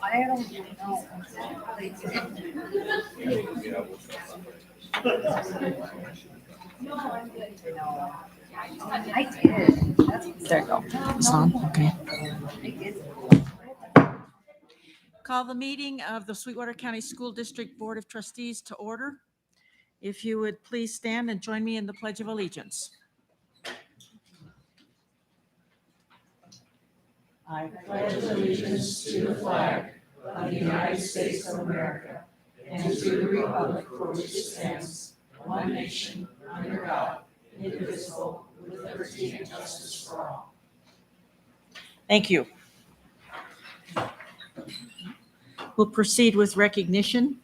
I don't know. No, I did. There you go. It's on. Okay. I did. Call the meeting of the Sweetwater County School District Board of Trustees to order. If you would please stand and join me in the Pledge of Allegiance. I pledge allegiance to the flag of the United States of America and to the republic for which it stands, one nation, under God, indivisible, with liberty and justice for all. Thank you. We'll proceed with recognition.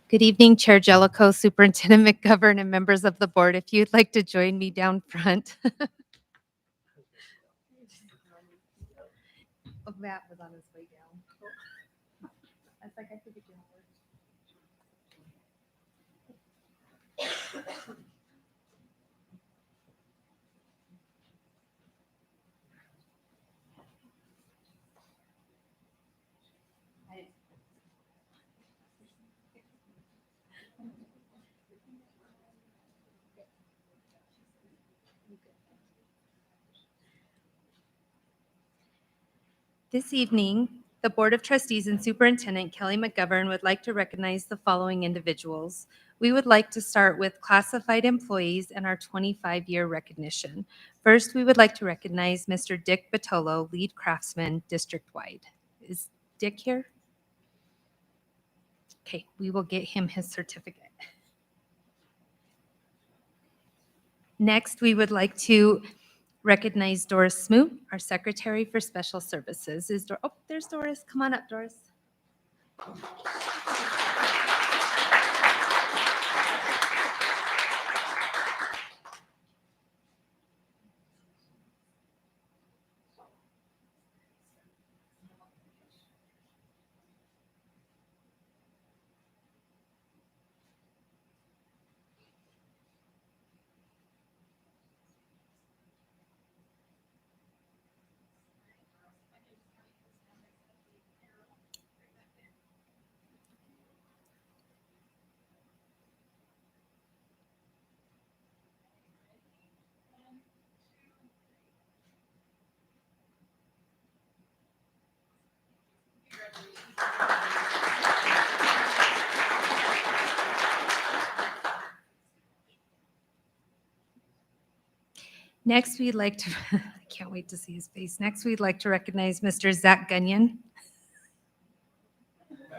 Good evening, Chair Jellicoe, Superintendent McGovern, and members of the board. If you'd like to join me down front. Oh, Matt was on his way down. I was like, I figured you would. This evening, the Board of Trustees and Superintendent Kelly McGovern would like to recognize the following individuals. We would like to start with classified employees and our 25-year recognition. First, we would like to recognize Mr. Dick Batolo, lead craftsman, district-wide. Is Dick here? Okay, we will get him his certificate. Next, we would like to recognize Doris Smoot, our Secretary for Special Services. There's Doris. Come on up, Doris. Next, we'd like to, I can't wait to see his face. Next, we'd like to recognize Mr. Zach Gunyon.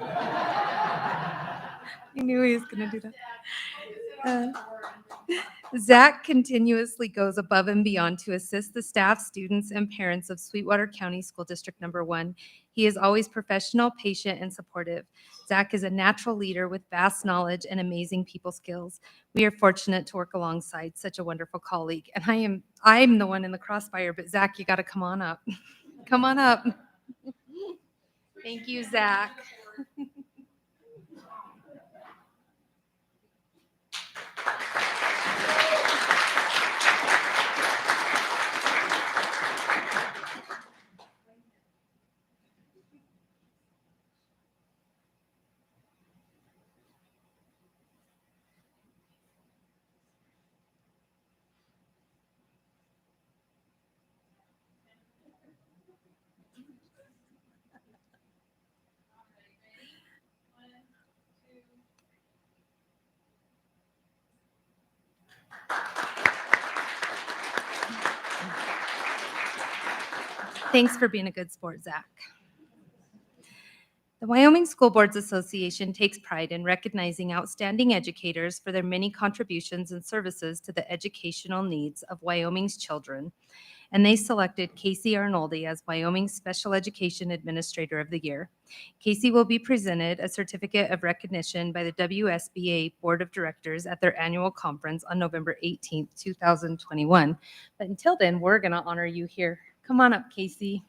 I knew he was going to do that. Zach continuously goes above and beyond to assist the staff, students, and parents of Sweetwater County School District Number 1. He is always professional, patient, and supportive. Zach is a natural leader with vast knowledge and amazing people skills. We are fortunate to work alongside such a wonderful colleague. And I'm the one in the crossfire, but Zach, you got to come on up. Come on up. Thank you, Zach. Thanks for being a good sport, Zach. The Wyoming School Boards Association takes pride in recognizing outstanding educators for their many contributions and services to the educational needs of Wyoming's children, and they selected Casey Arnoldi as Wyoming's Special Education Administrator of the Year. Casey will be presented a certificate of recognition by the WSBA Board of Directors at their annual conference on November 18th, 2021. But until then, we're going to honor you here. Come on up, Casey.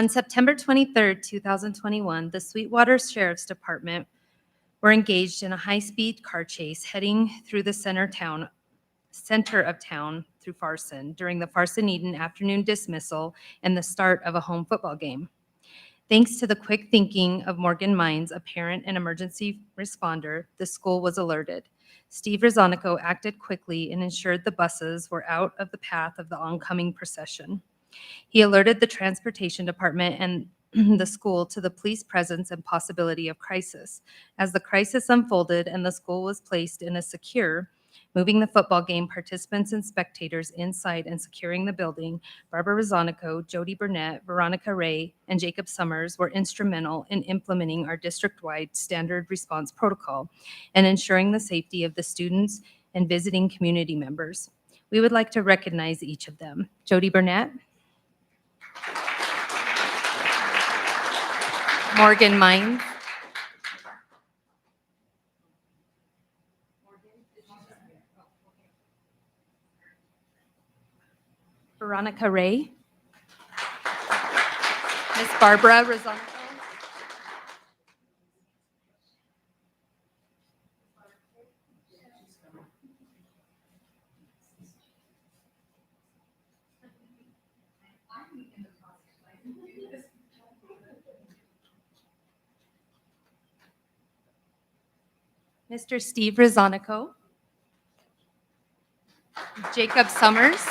On September 23rd, 2021, the Sweetwater Sheriff's Department were engaged in a high-speed car chase heading through the center of town through Farson during the Farson-Eden afternoon dismissal and the start of a home football game. Thanks to the quick thinking of Morgan Mines, a parent and emergency responder, the school was alerted. Steve Rosanico acted quickly and ensured the buses were out of the path of the oncoming procession. He alerted the transportation department and the school to the police presence and possibility of crisis. As the crisis unfolded and the school was placed in a secure, moving the football game participants and spectators inside and securing the building, Barbara Rosanico, Jody Burnett, Veronica Ray, and Jacob Summers were instrumental in implementing our district-wide standard response protocol and ensuring the safety of the students and visiting community members. We would like to recognize each of them. Jody Burnett. Morgan Mines. Veronica Ray. Miss Barbara Rosanico. Mr. Steve Rosanico. Jacob Summers.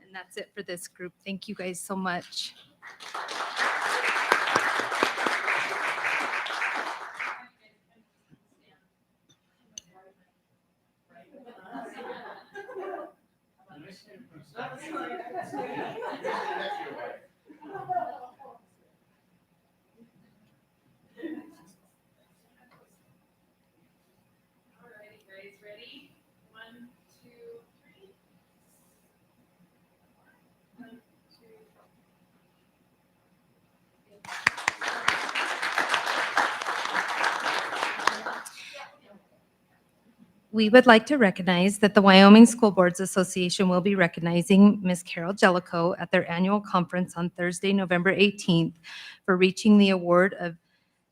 And that's it for this group. Thank you guys so much. Alrighty, guys, ready? 1, 2, 3. 1, 2. We would like to recognize that the Wyoming School Boards Association will be recognizing Ms. Carol Jellicoe at their annual conference on Thursday, November 18th for reaching the award of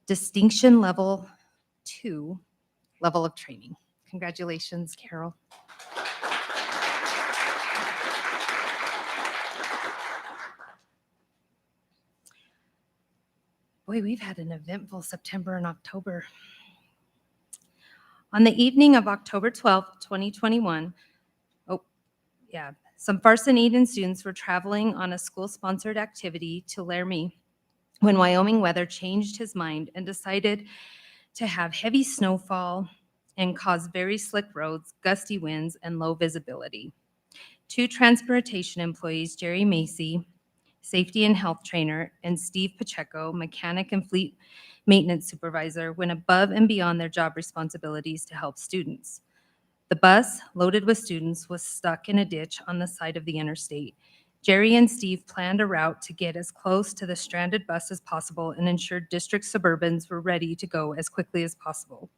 Distinction Level 2 level of training. Congratulations, Carol. Boy, we've had an eventful September and October. On the evening of October 12th, 2021, some Farson Eden students were traveling on a school-sponsored activity to Laramie when Wyoming weather changed his mind and decided to have heavy snowfall and cause very slick roads, gusty winds, and low visibility. 2 transportation employees, Jerry Macy, safety and health trainer, and Steve Pacheco, mechanic and fleet maintenance supervisor, went above and beyond their job responsibilities to help students. The bus, loaded with students, was stuck in a ditch on the side of the interstate. Jerry and Steve planned a route to get as close to the stranded bus as possible and ensured district Suburbans were ready to go as quickly as possible.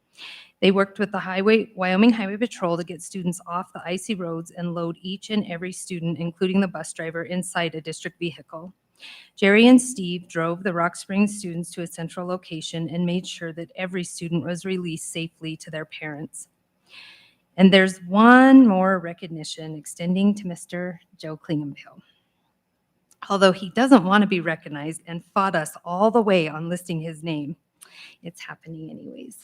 They worked with the Wyoming Highway Patrol to get students off the icy roads and load each and every student, including the bus driver, inside a district vehicle. Jerry and Steve drove the Rock Springs students to a central location and made sure that every student was released safely to their parents. And there's one more recognition extending to Mr. Joe Klingenpil. Although he doesn't want to be recognized and fought us all the way on listing his name, it's happening anyways.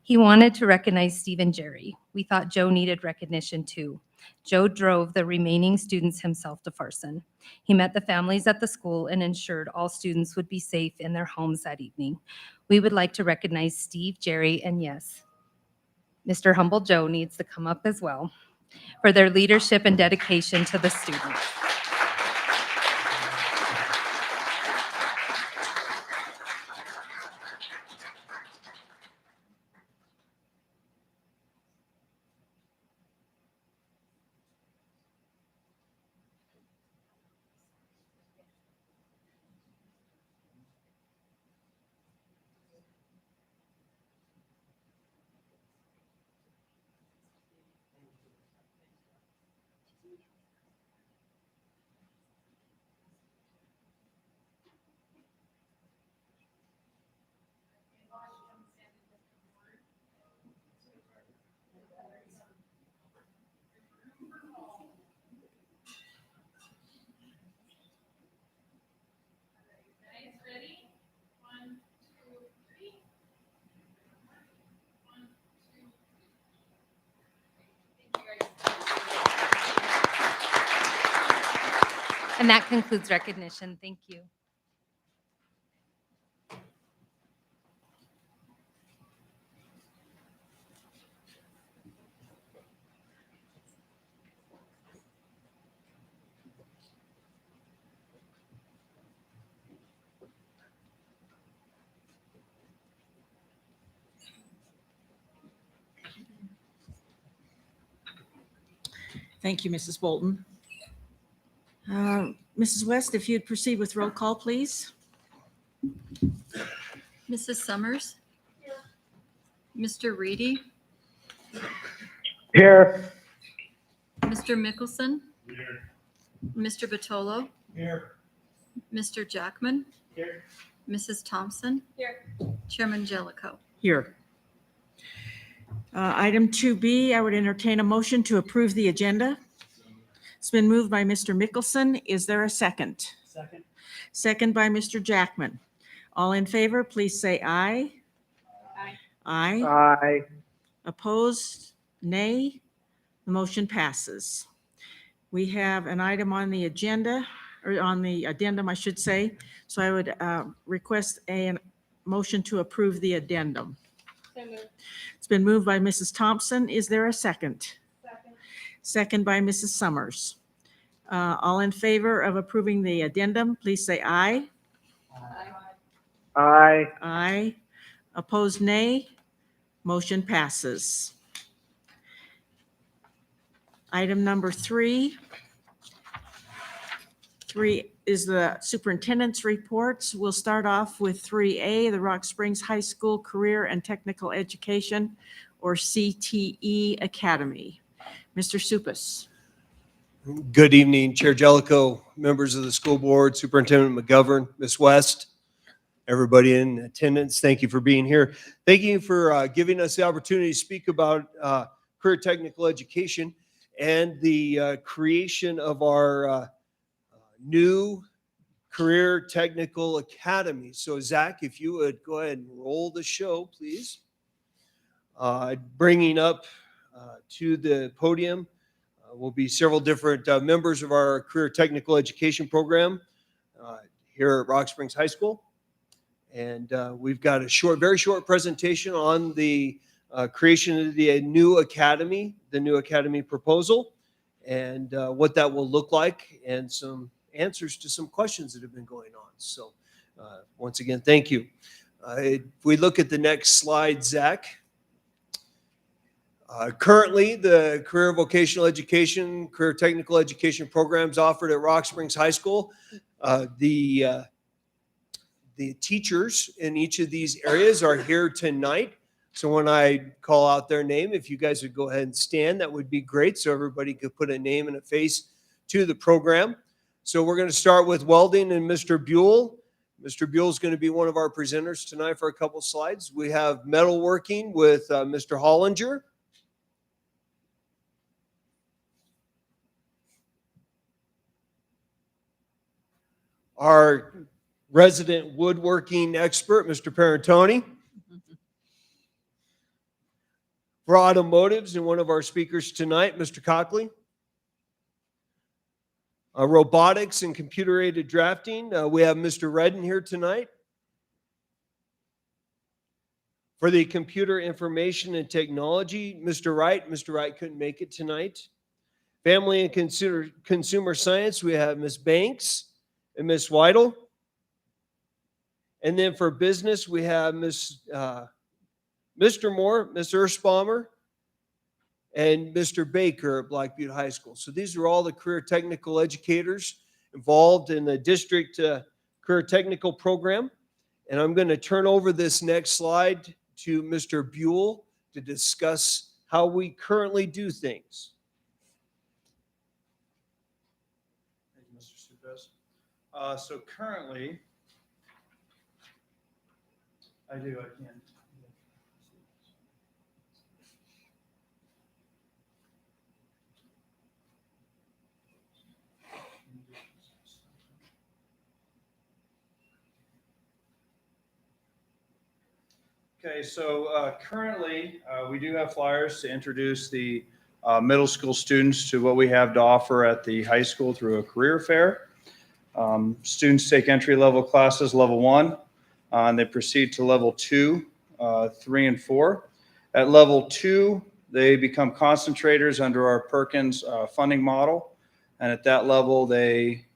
He wanted to recognize Steve and Jerry. We thought Joe needed recognition too. Joe drove the remaining students himself to Farson. He met the families at the school and ensured all students would be safe in their homes that evening. We would like to recognize Steve, Jerry, and yes, Mr. Humble Joe needs to come up as well, for their leadership and dedication to the students. And that concludes recognition. Thank you. Thank you, Mrs. Bolton. Mrs. West, if you'd proceed with roll call, please. Mrs. Summers? Mr. Reedy? Here. Mr. Mickelson? Mr. Batolo? Here. Mr. Jackman? Here. Mrs. Thompson? Here. Chairman Jellicoe? Here. Item 2B, I would entertain a motion to approve the agenda. It's been moved by Mr. Mickelson. Is there a second? Second. Second by Mr. Jackman. All in favor, please say aye. Aye. Aye. Aye. Opposed? Nay. The motion passes. We have an item on the agenda, or on the addendum, I should say. So I would request a motion to approve the addendum. It's been moved by Mrs. Thompson. Is there a second? Second. Second by Mrs. Summers. All in favor of approving the addendum, please say aye. Aye. Aye. Opposed, nay. Motion passes. Item number 3. 3 is the superintendent's reports. We'll start off with 3A, the Rock Springs High School Career and Technical Education, or CTE Academy. Mr. Supis. Good evening, Chair Jellicoe, members of the school board, Superintendent McGovern, Ms. West, everybody in attendance. Thank you for being here. Thank you for giving us the opportunity to speak about career technical education and the creation of our new Career Technical Academy. So Zach, if you would go ahead and roll the show, please. Bringing up to the podium will be several different members of our Career Technical Education program here at Rock Springs High School. And we've got a very short presentation on the creation of the new academy proposal, and what that will look like, and some answers to some questions that have been going on. So once again, thank you. If we look at the next slide, Zach. Currently, the career vocational education, career technical education programs offered at Rock Springs High School. The teachers in each of these areas are here tonight. So when I call out their name, if you guys would go ahead and stand, that would be great, so everybody could put a name and a face to the program. So we're going to start with welding and Mr. Buell. Mr. Buell is going to be one of our presenters tonight for a couple slides. We have metalworking with Mr. Hollinger. Our resident woodworking expert, Mr. Parentoni. For automotives, and one of our speakers tonight, Mr. Cockley. Robotics and computer-aided drafting, we have Mr. Redden here tonight. For the computer information and technology, Mr. Wright. Mr. Wright couldn't make it tonight. Family and consumer science, we have Ms. Banks and Ms. Weidel. And then for business, we have Mr. Moore, Ms. Erspamer, and Mr. Baker at Black Butte High School. So these are all the career technical educators involved in the district career technical program. And I'm going to turn over this next slide to Mr. Buell to discuss how we currently do things. Thank you, Mr. Supis. So currently, I can. Okay, so currently we do have flyers to introduce the middle school students to what we have to offer at the high school through a career fair. Students take entry-level classes, level 1, and they proceed to level 2, 3, and 4. At level 2, they become concentrators under our Perkins funding model, and at that level, they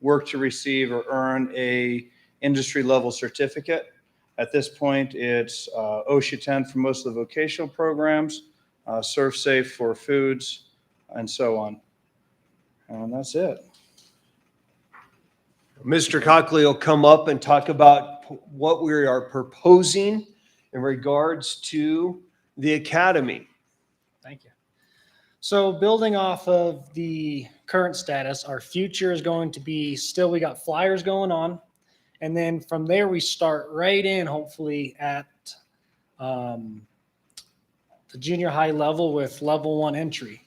work to receive or earn a industry-level certificate. At this point, it's OSHA 10 for most of the vocational programs, ServSafe for foods, and so on. And that's it. Mr. Cockley will come up and talk about what we are proposing in regards to the academy. Thank you. So building off of the current status, our future is going to be still, we got flyers going on. And then from there, we start right in, hopefully, at the junior high level with level 1 entry,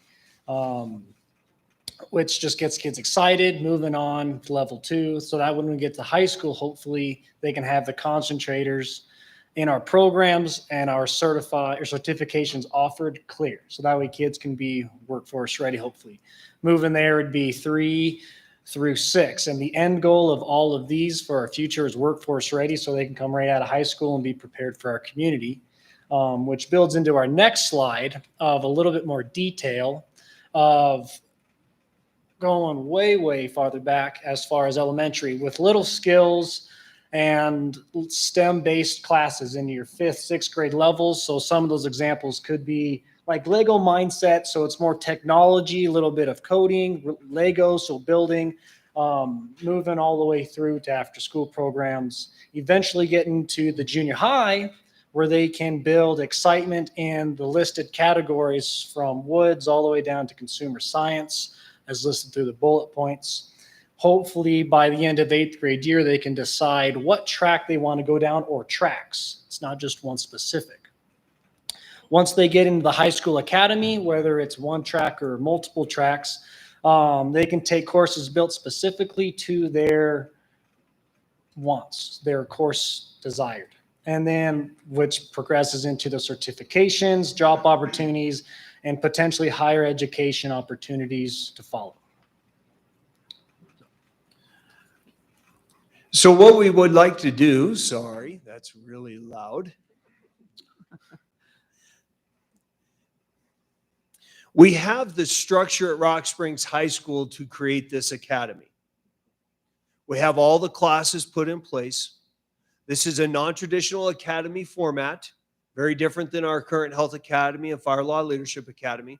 which just gets kids excited, moving on to level 2. So that when we get to high school, hopefully they can have the concentrators in our programs and our certifications offered clear. So that way kids can be workforce ready, hopefully. Moving there would be 3 through 6. And the end goal of all of these for our future is workforce ready, so they can come right out of high school and be prepared for our community, which builds into our next slide of a little bit more detail of going way, way farther back as far as elementary with little skills and STEM-based classes in your 5th, 6th grade levels. So some of those examples could be like Lego mindset. So it's more technology, a little bit of coding, Lego, so building, moving all the way through to after school programs, eventually getting to the junior high where they can build excitement in the listed categories from woods all the way down to consumer science as listed through the bullet points. Hopefully by the end of 8th grade year, they can decide what track they want to go down or tracks. It's not just one specific. Once they get into the high school academy, whether it's one track or multiple tracks, they can take courses built specifically to their wants, their course desired. And then which progresses into the certifications, job opportunities, and potentially higher education opportunities to follow. So what we would like to do, sorry, that's really loud. We have the structure at Rock Springs High School to create this academy. We have all the classes put in place. This is a non-traditional academy format, very different than our current Health Academy and Fire Law Leadership Academy.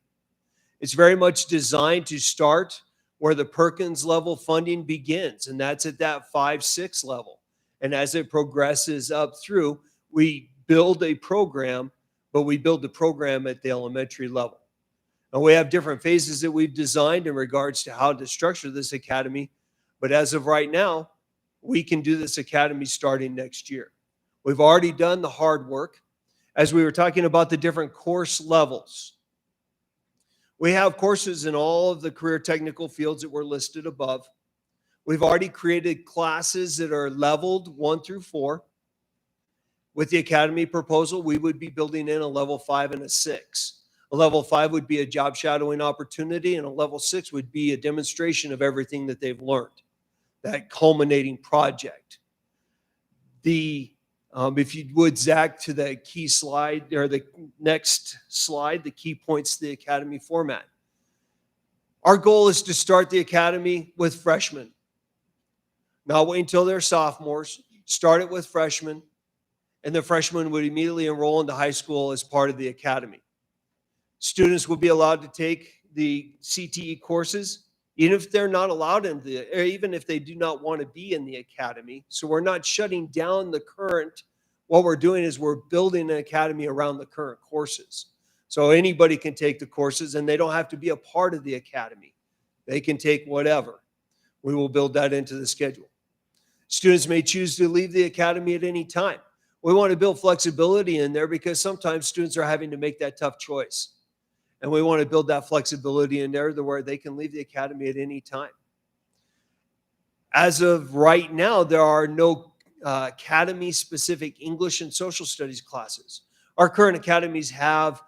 It's very much designed to start where the Perkins level funding begins, and that's at that 5-6 level. And as it progresses up through, we build a program, but we build the program at the elementary level. And we have different phases that we've designed in regards to how to structure this academy. But as of right now, we can do this academy starting next year. We've already done the hard work. As we were talking about the different course levels, we have courses in all of the career technical fields that were listed above. We've already created classes that are leveled 1 through 4. With the academy proposal, we would be building in a level 5 and a 6. A level 5 would be a job shadowing opportunity, and a level 6 would be a demonstration of everything that they've learned, that culminating project. If you would, Zach, to the key slide, or the next slide, the key points to the academy format. Our goal is to start the academy with freshmen. Not wait until they're sophomores. Start it with freshmen, and the freshmen would immediately enroll into high school as part of the academy. Students will be allowed to take the CTE courses, even if they're not allowed in or even if they do not want to be in the academy. So we're not shutting down the current. What we're doing is we're building an academy around the current courses. So anybody can take the courses, and they don't have to be a part of the academy. They can take whatever. We will build that into the schedule. Students may choose to leave the academy at any time. We want to build flexibility in there because sometimes students are having to make that tough choice. And we want to build that flexibility in there to where they can leave the academy at any time. As of right now, there are no academy-specific English and social studies classes. Our current academies have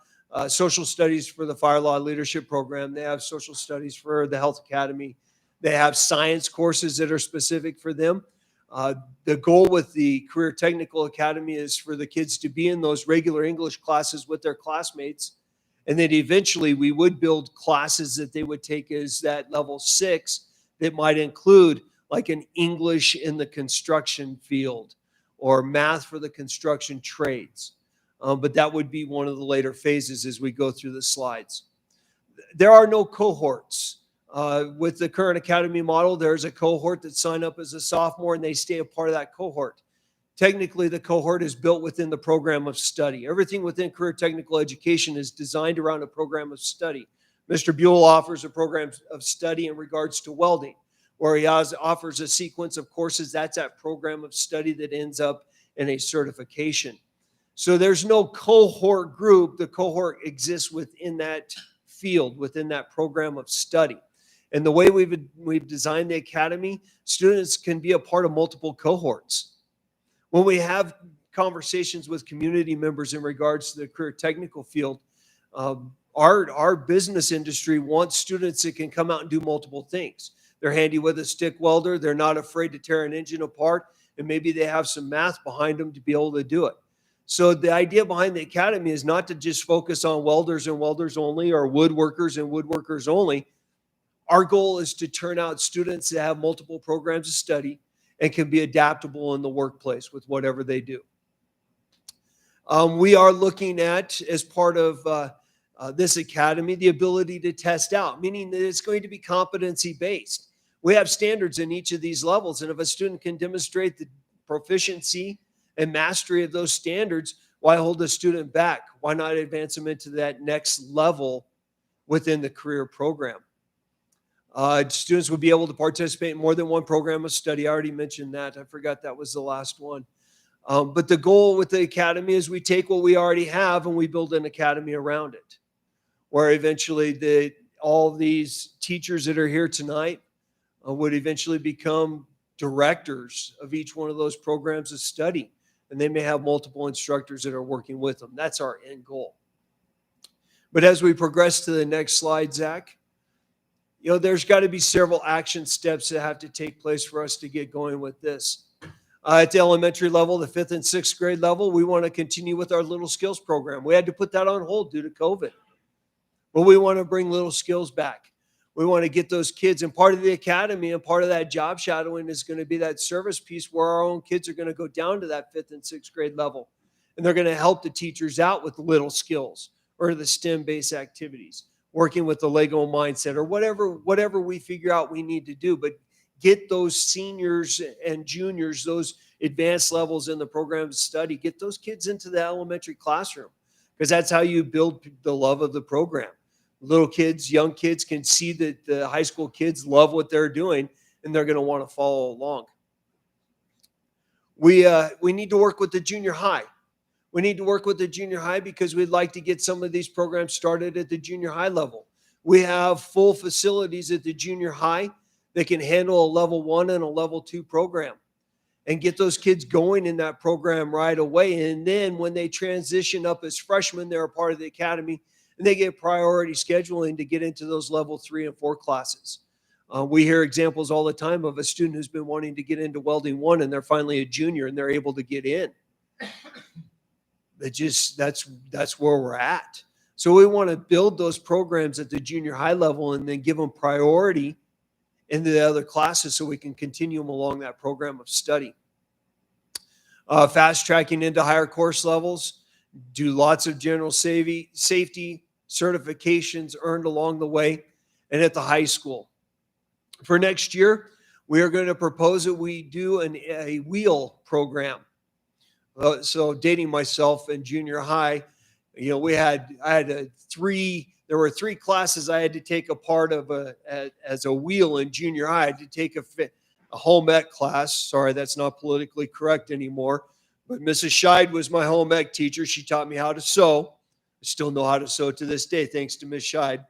social studies for the Fire Law Leadership Program. They have social studies for the Health Academy. They have science courses that are specific for them. The goal with the Career Technical Academy is for the kids to be in those regular English classes with their classmates. And then eventually we would build classes that they would take as that level 6 that might include like an English in the construction field or math for the construction trades. But that would be one of the later phases as we go through the slides. There are no cohorts. With the current academy model, there's a cohort that sign up as a sophomore and they stay a part of that cohort. Technically, the cohort is built within the program of study. Everything within career technical education is designed around a program of study. Mr. Buell offers a program of study in regards to welding, where he offers a sequence of courses. That's that program of study that ends up in a certification. So there's no cohort group. The cohort exists within that field, within that program of study. And the way we've designed the academy, students can be a part of multiple cohorts. When we have conversations with community members in regards to the career technical field, our business industry wants students that can come out and do multiple things. They're handy with a stick welder. They're not afraid to tear an engine apart. And maybe they have some math behind them to be able to do it. So the idea behind the academy is not to just focus on welders and welders only or woodworkers and woodworkers only. Our goal is to turn out students that have multiple programs of study and can be adaptable in the workplace with whatever they do. We are looking at, as part of this academy, the ability to test out, meaning that it's going to be competency-based. We have standards in each of these levels, and if a student can demonstrate the proficiency and mastery of those standards, why hold a student back? Why not advance them into that next level within the career program? Students would be able to participate in more than one program of study. I already mentioned that. I forgot that was the last one. But the goal with the academy is we take what we already have and we build an academy around it, where eventually all these teachers that are here tonight would eventually become directors of each one of those programs of study. And they may have multiple instructors that are working with them. That's our end goal. But as we progress to the next slide, Zach, there's got to be several action steps that have to take place for us to get going with this. At the elementary level, the 5th and 6th grade level, we want to continue with our Little Skills program. We had to put that on hold due to COVID. But we want to bring Little Skills back. We want to get those kids, and part of the academy and part of that job shadowing is going to be that service piece where our own kids are going to go down to that 5th and 6th grade level. And they're going to help the teachers out with Little Skills or the STEM-based activities, working with the Lego mindset or whatever we figure out we need to do. But get those seniors and juniors, those advanced levels in the program of study, get those kids into the elementary classroom, because that's how you build the love of the program. Little kids, young kids can see that the high school kids love what they're doing, and they're going to want to follow along. We need to work with the junior high. We need to work with the junior high because we'd like to get some of these programs started at the junior high level. We have full facilities at the junior high that can handle a level 1 and a level 2 program and get those kids going in that program right away. And then when they transition up as freshmen, they're a part of the academy and they get priority scheduling to get into those level 3 and 4 classes. We hear examples all the time of a student who's been wanting to get into welding 1 and they're finally a junior and they're able to get in. That's where we're at. So we want to build those programs at the junior high level and then give them priority into the other classes so we can continue them along that program of study. Fast tracking into higher course levels, do lots of general safety certifications earned along the way and at the high school. For next year, we are going to propose that we do a wheel program. So dating myself in junior high, there were 3 classes I had to take a part of as a wheel in junior high. I had to take a home ec class. Sorry, that's not politically correct anymore. But Mrs. Scheid was my home ec teacher. She taught me how to sew. I still know how to sew to this day, thanks to Miss Scheid.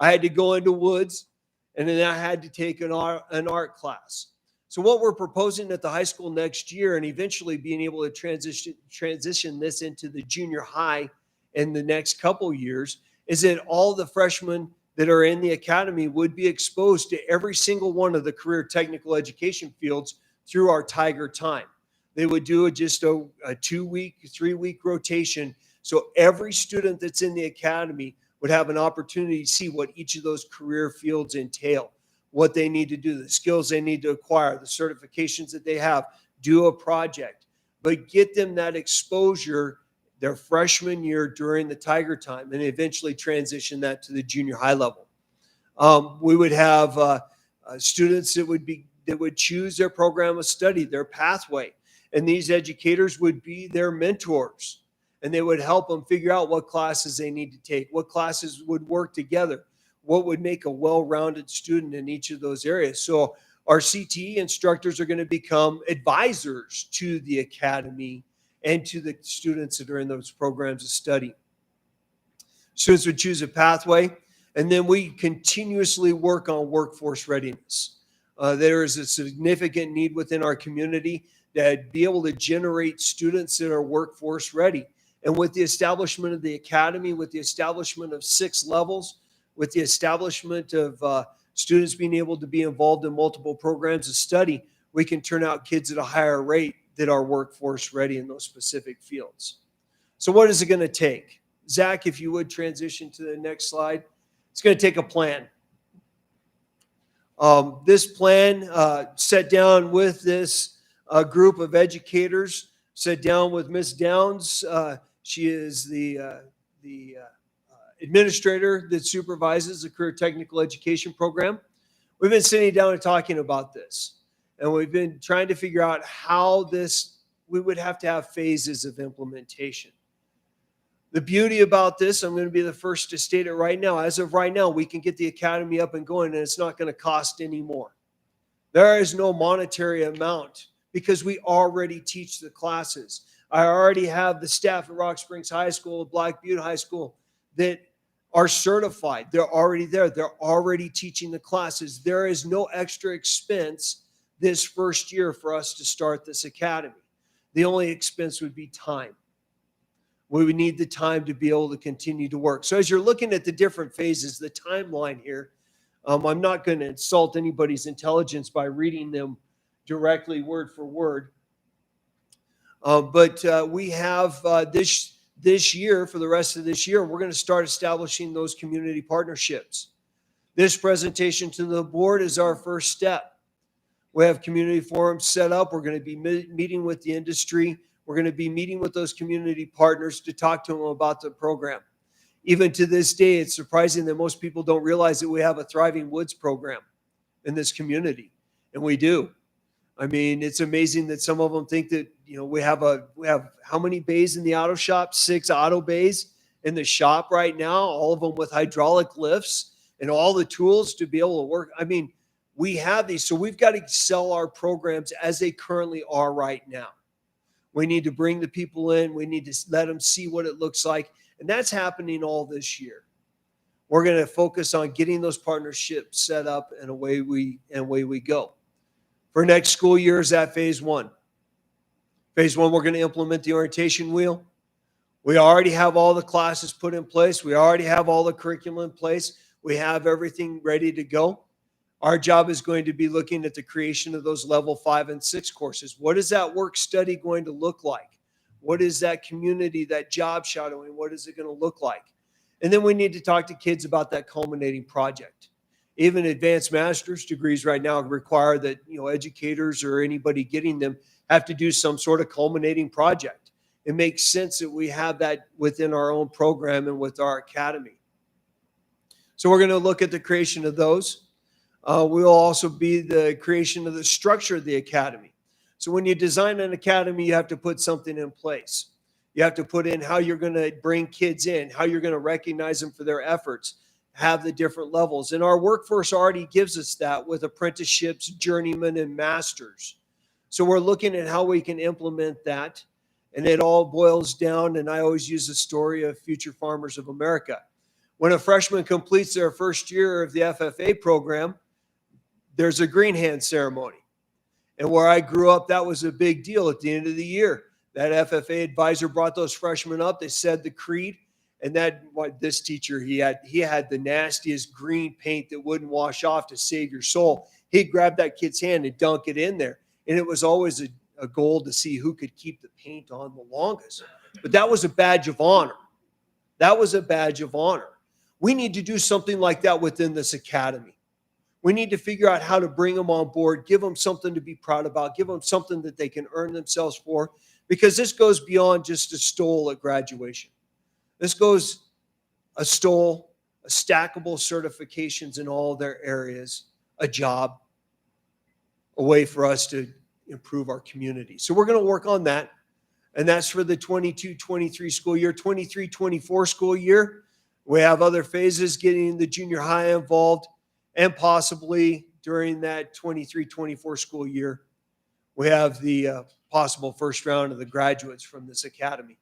I had to go into woods, and then I had to take an art class. So what we're proposing at the high school next year and eventually being able to transition this into the junior high in the next couple years is that all the freshmen that are in the academy would be exposed to every single one of the career technical education fields through our Tiger time. They would do just a 2-week, 3-week rotation. So every student that's in the academy would have an opportunity to see what each of those career fields entail, what they need to do, the skills they need to acquire, the certifications that they have, do a project, but get them that exposure their freshman year during the Tiger time, and eventually transition that to the junior high level. We would have students that would choose their program of study, their pathway, and these educators would be their mentors, and they would help them figure out what classes they need to take, what classes would work together, what would make a well-rounded student in each of those areas. So our CTE instructors are going to become advisors to the academy and to the students that are in those programs of study. Students would choose a pathway, and then we continuously work on workforce readiness. There is a significant need within our community that be able to generate students that are workforce ready. And with the establishment of the academy, with the establishment of 6 levels, with the establishment of students being able to be involved in multiple programs of study, we can turn out kids at a higher rate that are workforce ready in those specific fields. So what is it going to take? Zach, if you would transition to the next slide. It's going to take a plan. This plan sat down with this group of educators, sat down with Ms. Downs. She is the administrator that supervises the career technical education program. We've been sitting down and talking about this, and we've been trying to figure out how we would have to have phases of implementation. The beauty about this, I'm going to be the first to state it right now. As of right now, we can get the academy up and going, and it's not going to cost any more. There is no monetary amount because we already teach the classes. I already have the staff at Rock Springs High School, Black Butte High School, that are certified. They're already there. They're already teaching the classes. There is no extra expense this first year for us to start this academy. The only expense would be time. We would need the time to be able to continue to work. So as you're looking at the different phases, the timeline here, I'm not going to insult anybody's intelligence by reading them directly word for word. But we have this year, for the rest of this year, we're going to start establishing those community partnerships. This presentation to the board is our first step. We have community forums set up. We're going to be meeting with the industry. We're going to be meeting with those community partners to talk to them about the program. Even to this day, it's surprising that most people don't realize that we have a Thriving Woods program in this community, and we do. I mean, it's amazing that some of them think that, we have how many bays in the auto shop? 6 auto bays in the shop right now, all of them with hydraulic lifts and all the tools to be able to work. I mean, we have these, so we've got to sell our programs as they currently are right now. We need to bring the people in. We need to let them see what it looks like. And that's happening all this year. We're going to focus on getting those partnerships set up, and away we go. For next school year is that phase 1. Phase 1, we're going to implement the orientation wheel. We already have all the classes put in place. We already have all the curriculum in place. We have everything ready to go. Our job is going to be looking at the creation of those level 5 and 6 courses. What is that work study going to look like? What is that community, that job shadowing? What is it going to look like? And then we need to talk to kids about that culminating project. Even advanced master's degrees right now require that, educators or anybody getting them have to do some sort of culminating project. It makes sense that we have that within our own program and with our academy. So we're going to look at the creation of those. We'll also be the creation of the structure of the academy. So when you design an academy, you have to put something in place. You have to put in how you're going to bring kids in, how you're going to recognize them for their efforts, have the different levels. And our workforce already gives us that with apprenticeships, journeymen, and masters. So we're looking at how we can implement that. And it all boils down, and I always use the story of Future Farmers of America. When a freshman completes their first year of the FFA program, there's a green hand ceremony. And where I grew up, that was a big deal at the end of the year. That FFA advisor brought those freshmen up. They said the creed, And this teacher, he had the nastiest green paint that wouldn't wash off to save your soul. He'd grab that kid's hand and dunk it in there. And it was always a goal to see who could keep the paint on the longest. But that was a badge of honor. That was a badge of honor. We need to do something like that within this academy. We need to figure out how to bring them on board, give them something to be proud about, give them something that they can earn themselves for, because this goes beyond just a stole at graduation. This goes a stole, a stackable certifications in all their areas, a job, a way for us to improve our community. So we're going to work on that. And that's for the 22-23 school year. 23-24 school year, we have other phases, getting the junior high involved, and possibly during that 23-24 school year, we have the possible first round of the graduates from this academy.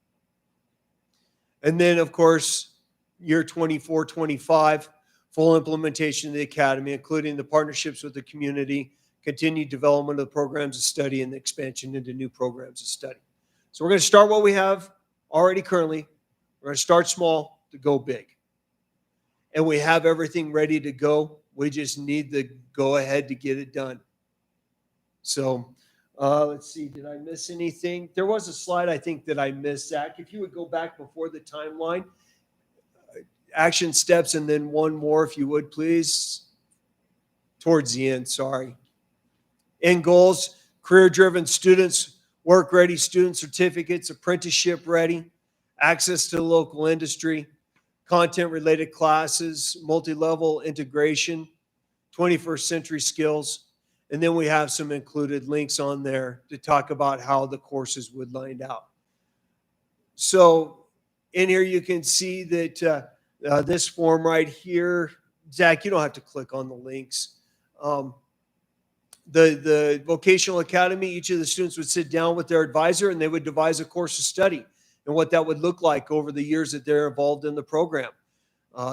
And then, of course, year 24-25, full implementation of the academy, including the partnerships with the community, continued development of the programs of study, and the expansion into new programs of study. So we're going to start what we have already currently. We're going to start small to go big. And we have everything ready to go. We just need the go-ahead to get it done. So let's see, did I miss anything? There was a slide I think that I missed, Zach. If you would go back before the timeline, action steps, and then one more, if you would, please. Towards the end, sorry. End goals, career-driven students, work-ready student certificates, apprenticeship-ready, access to the local industry, content-related classes, multi-level integration, 21st century skills. And then we have some included links on there to talk about how the courses would line out. So in here you can see that this form right here, Zach, you don't have to click on the links. The vocational academy, each of the students would sit down with their advisor and they would devise a course of study and what that would look like over the years that they're involved in the program.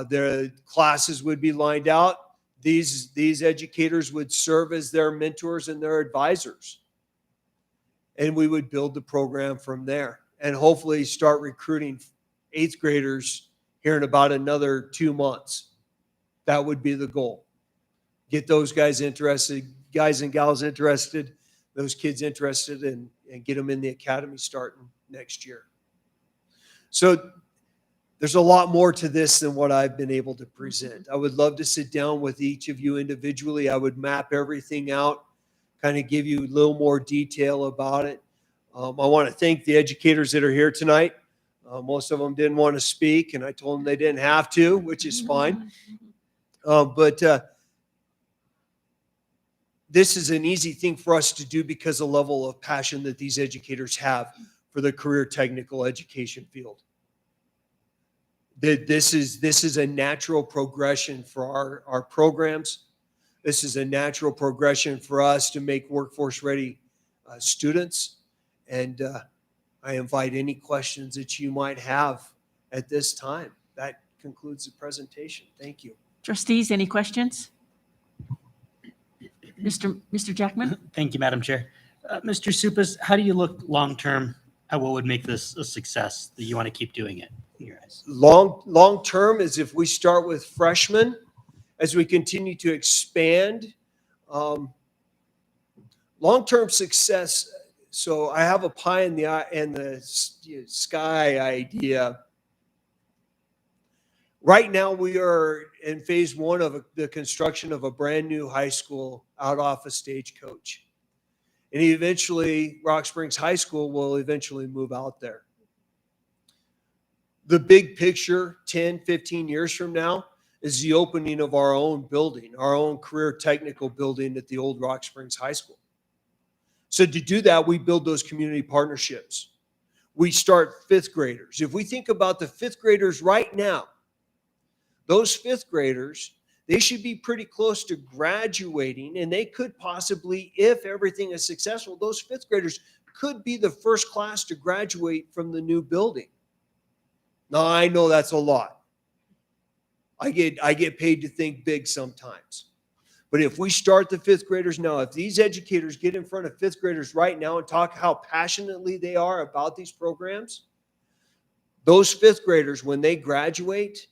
Their classes would be lined out. These educators would serve as their mentors and their advisors. And we would build the program from there and hopefully start recruiting 8th graders here in about another 2 months. That would be the goal. Get those guys interested, guys and gals interested, those kids interested, and get them in the academy starting next year. So there's a lot more to this than what I've been able to present. I would love to sit down with each of you individually. I would map everything out, kind of give you a little more detail about it. I want to thank the educators that are here tonight. Most of them didn't want to speak, and I told them they didn't have to, which is fine. But this is an easy thing for us to do because of the level of passion that these educators have for the career technical education field. This is a natural progression for our programs. This is a natural progression for us to make workforce ready students. And I invite any questions that you might have at this time. That concludes the presentation. Thank you. Trustees, any questions? Mr. Jackman? Thank you, Madam Chair. Mr. Supas, how do you look long-term at what would make this a success that you want to keep doing it in your eyes? Long term is if we start with freshmen, as we continue to expand. Long-term success. So I have a pie in the sky idea. Right now, we are in phase 1 of the construction of a brand new high school out off of Stagecoach. And eventually, Rock Springs High School will eventually move out there. The big picture, 10, 15 years from now, is the opening of our own building, our own career technical building at the old Rock Springs High School. So to do that, we build those community partnerships. We start 5th graders. If we think about the 5th graders right now, those 5th graders, they should be pretty close to graduating, and they could possibly, if everything is successful, those 5th graders could be the first class to graduate from the new building. Now, I know that's a lot. I get paid to think big sometimes. But if we start the 5th graders now, if these educators get in front of 5th graders right now and talk how passionately they are about these programs, Those fifth graders, when they graduate,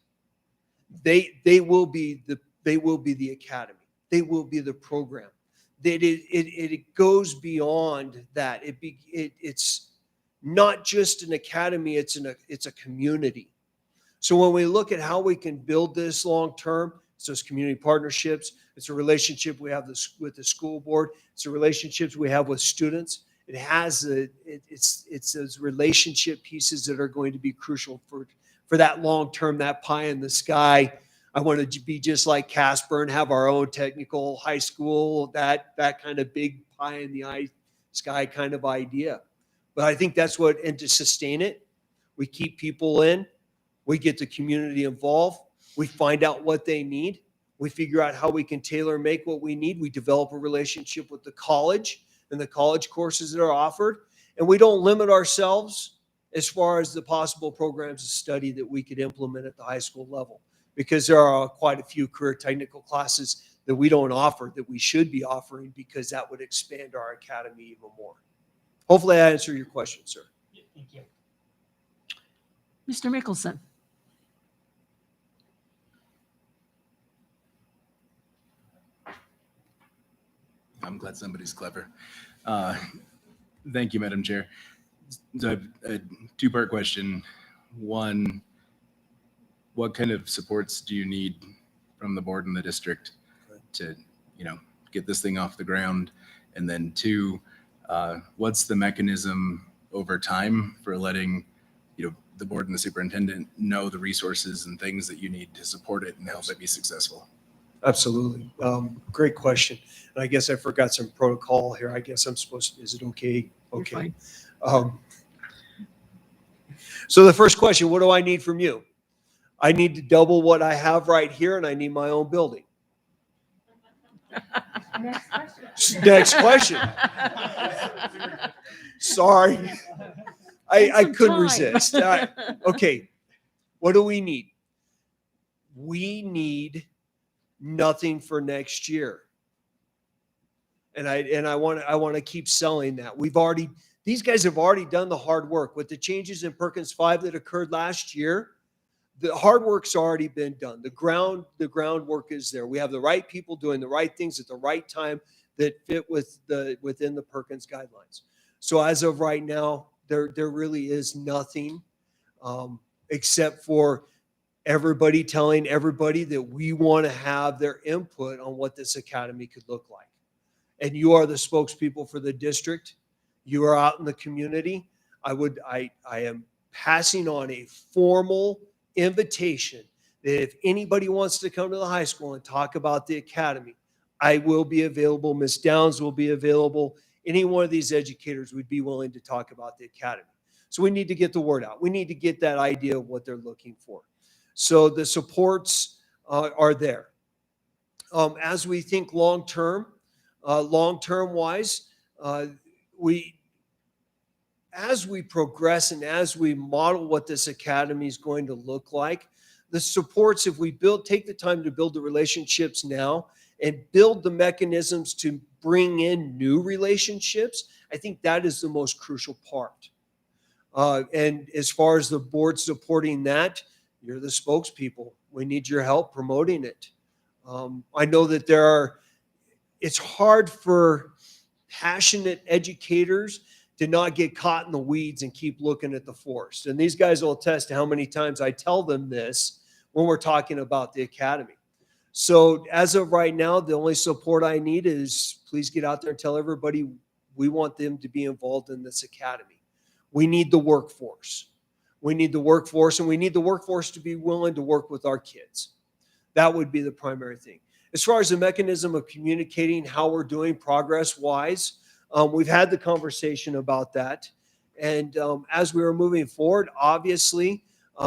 they will be the academy. They will be the program. That it goes beyond that. It's not just an academy. It's a community. So when we look at how we can build this long term, it's those community partnerships. It's a relationship we have with the school board. It's the relationships we have with students. It's those relationship pieces that are going to be crucial for that long term, that pie in the sky. I want to be just like Casper and have our own technical high school, that kind of big pie in the sky kind of idea. But I think that's and to sustain it, we keep people in, we get the community involved, we find out what they need, we figure out how we can tailor make what we need, we develop a relationship with the college and the college courses that are offered, and we don't limit ourselves as far as the possible programs of study that we could implement at the high school level, because there are quite a few career technical classes that we don't offer that we should be offering, because that would expand our academy even more. Hopefully I answered your question, sir. Thank you. Mr. Mickelson. I'm glad somebody's clever. Thank you, Madam Chair. So I have a two-part question. One, what kind of supports do you need from the board and the district to, get this thing off the ground? And then two, what's the mechanism over time for letting, the board and the superintendent know the resources and things that you need to support it and help it be successful? Absolutely. Great question. And I guess I forgot some protocol here. I guess I'm supposed to, is it okay? Okay. So the first question, what do I need from you? I need to double what I have right here, and I need my own building. Next question. Sorry. I couldn't resist. Okay. What do we need? We need nothing for next year. And I want to keep selling that. These guys have already done the hard work with the changes in Perkins 5 that occurred last year. The hard work's already been done. The groundwork is there. We have the right people doing the right things at the right time that fit within the Perkins guidelines. So as of right now, there really is nothing except for everybody telling everybody that we want to have their input on what this academy could look like. And you are the spokespeople for the district. You are out in the community. I am passing on a formal invitation that if anybody wants to come to the high school and talk about the academy, I will be available. Ms. Downs will be available. Any one of these educators would be willing to talk about the academy. So we need to get the word out. We need to get that idea of what they're looking for. So the supports are there. As we think long-term wise, as we progress and as we model what this academy is going to look like, the supports, if we take the time to build the relationships now and build the mechanisms to bring in new relationships, I think that is the most crucial part. And as far as the board supporting that, you're the spokespeople. We need your help promoting it. I know that it's hard for passionate educators to not get caught in the weeds and keep looking at the forest. And these guys will attest to how many times I tell them this when we're talking about the academy. So as of right now, the only support I need is please get out there and tell everybody we want them to be involved in this academy. We need the workforce. We need the workforce, and we need the workforce to be willing to work with our kids. That would be the primary thing. As far as the mechanism of communicating how we're doing progress-wise, we've had the conversation about that. And as we were moving forward, obviously,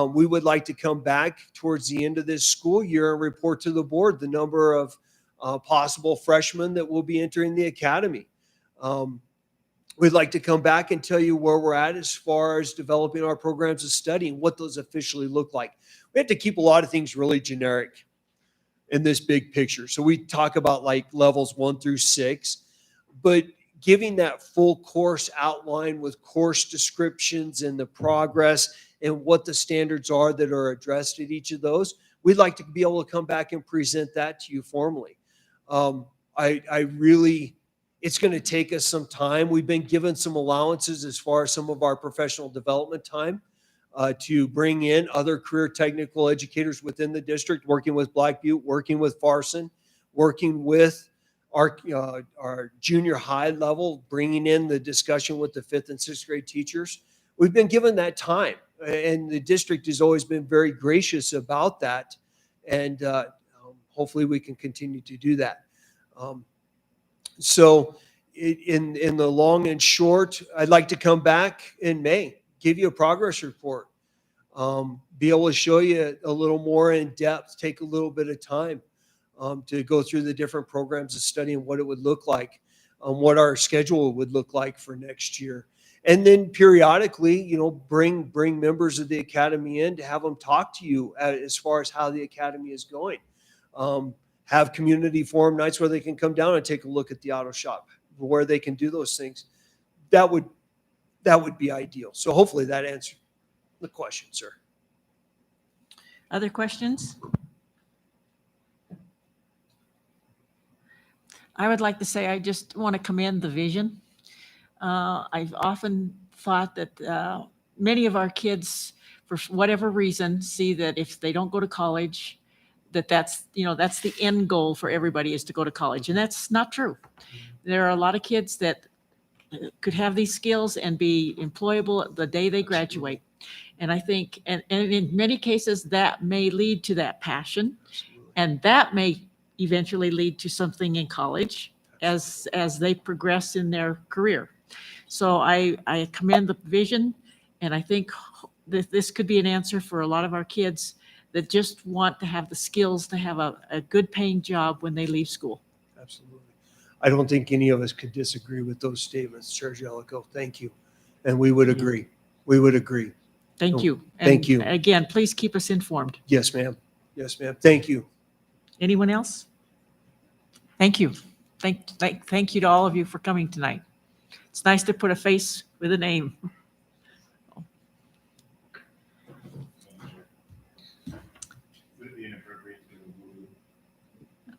we would like to come back towards the end of this school year and report to the board the number of possible freshmen that will be entering the academy. We'd like to come back and tell you where we're at as far as developing our programs of study and what those officially look like. We have to keep a lot of things really generic in this big picture. So we talk about like levels 1 through 6, but giving that full course outline with course descriptions and the progress and what the standards are that are addressed at each of those. We'd like to be able to come back and present that to you formally. I really, it's going to take us some time. We've been given some allowances as far as some of our professional development time to bring in other career technical educators within the district, working with Black Butte, working with Farson, working with our junior high level, bringing in the discussion with the 5th and 6th grade teachers. We've been given that time, and the district has always been very gracious about that. And hopefully we can continue to do that. So in the long and short, I'd like to come back in May, give you a progress report, be able to show you a little more in depth, take a little bit of time to go through the different programs of study and what it would look like, what our schedule would look like for next year. And then periodically, bring members of the academy in to have them talk to you as far as how the academy is going. Have community forum nights where they can come down and take a look at the auto shop, where they can do those things. That would be ideal. So hopefully that answered the question, sir. Other questions? I would like to say I just want to commend the vision. I've often thought that many of our kids, for whatever reason, see that if they don't go to college, that's the end goal for everybody, is to go to college. And that's not true. There are a lot of kids that could have these skills and be employable the day they graduate. And I think, and in many cases, that may lead to that passion, and that may eventually lead to something in college as they progress in their career. So I commend the vision, and I think that this could be an answer for a lot of our kids that just want to have the skills to have a good paying job when they leave school. Absolutely. I don't think any of us could disagree with those statements, Chair Jellicoe. Thank you. And we would agree. We would agree. Thank you. Thank you. Again, please keep us informed. Yes, ma'am. Yes, ma'am. Thank you. Anyone else? Thank you. Thank you to all of you for coming tonight. It's nice to put a face with a name.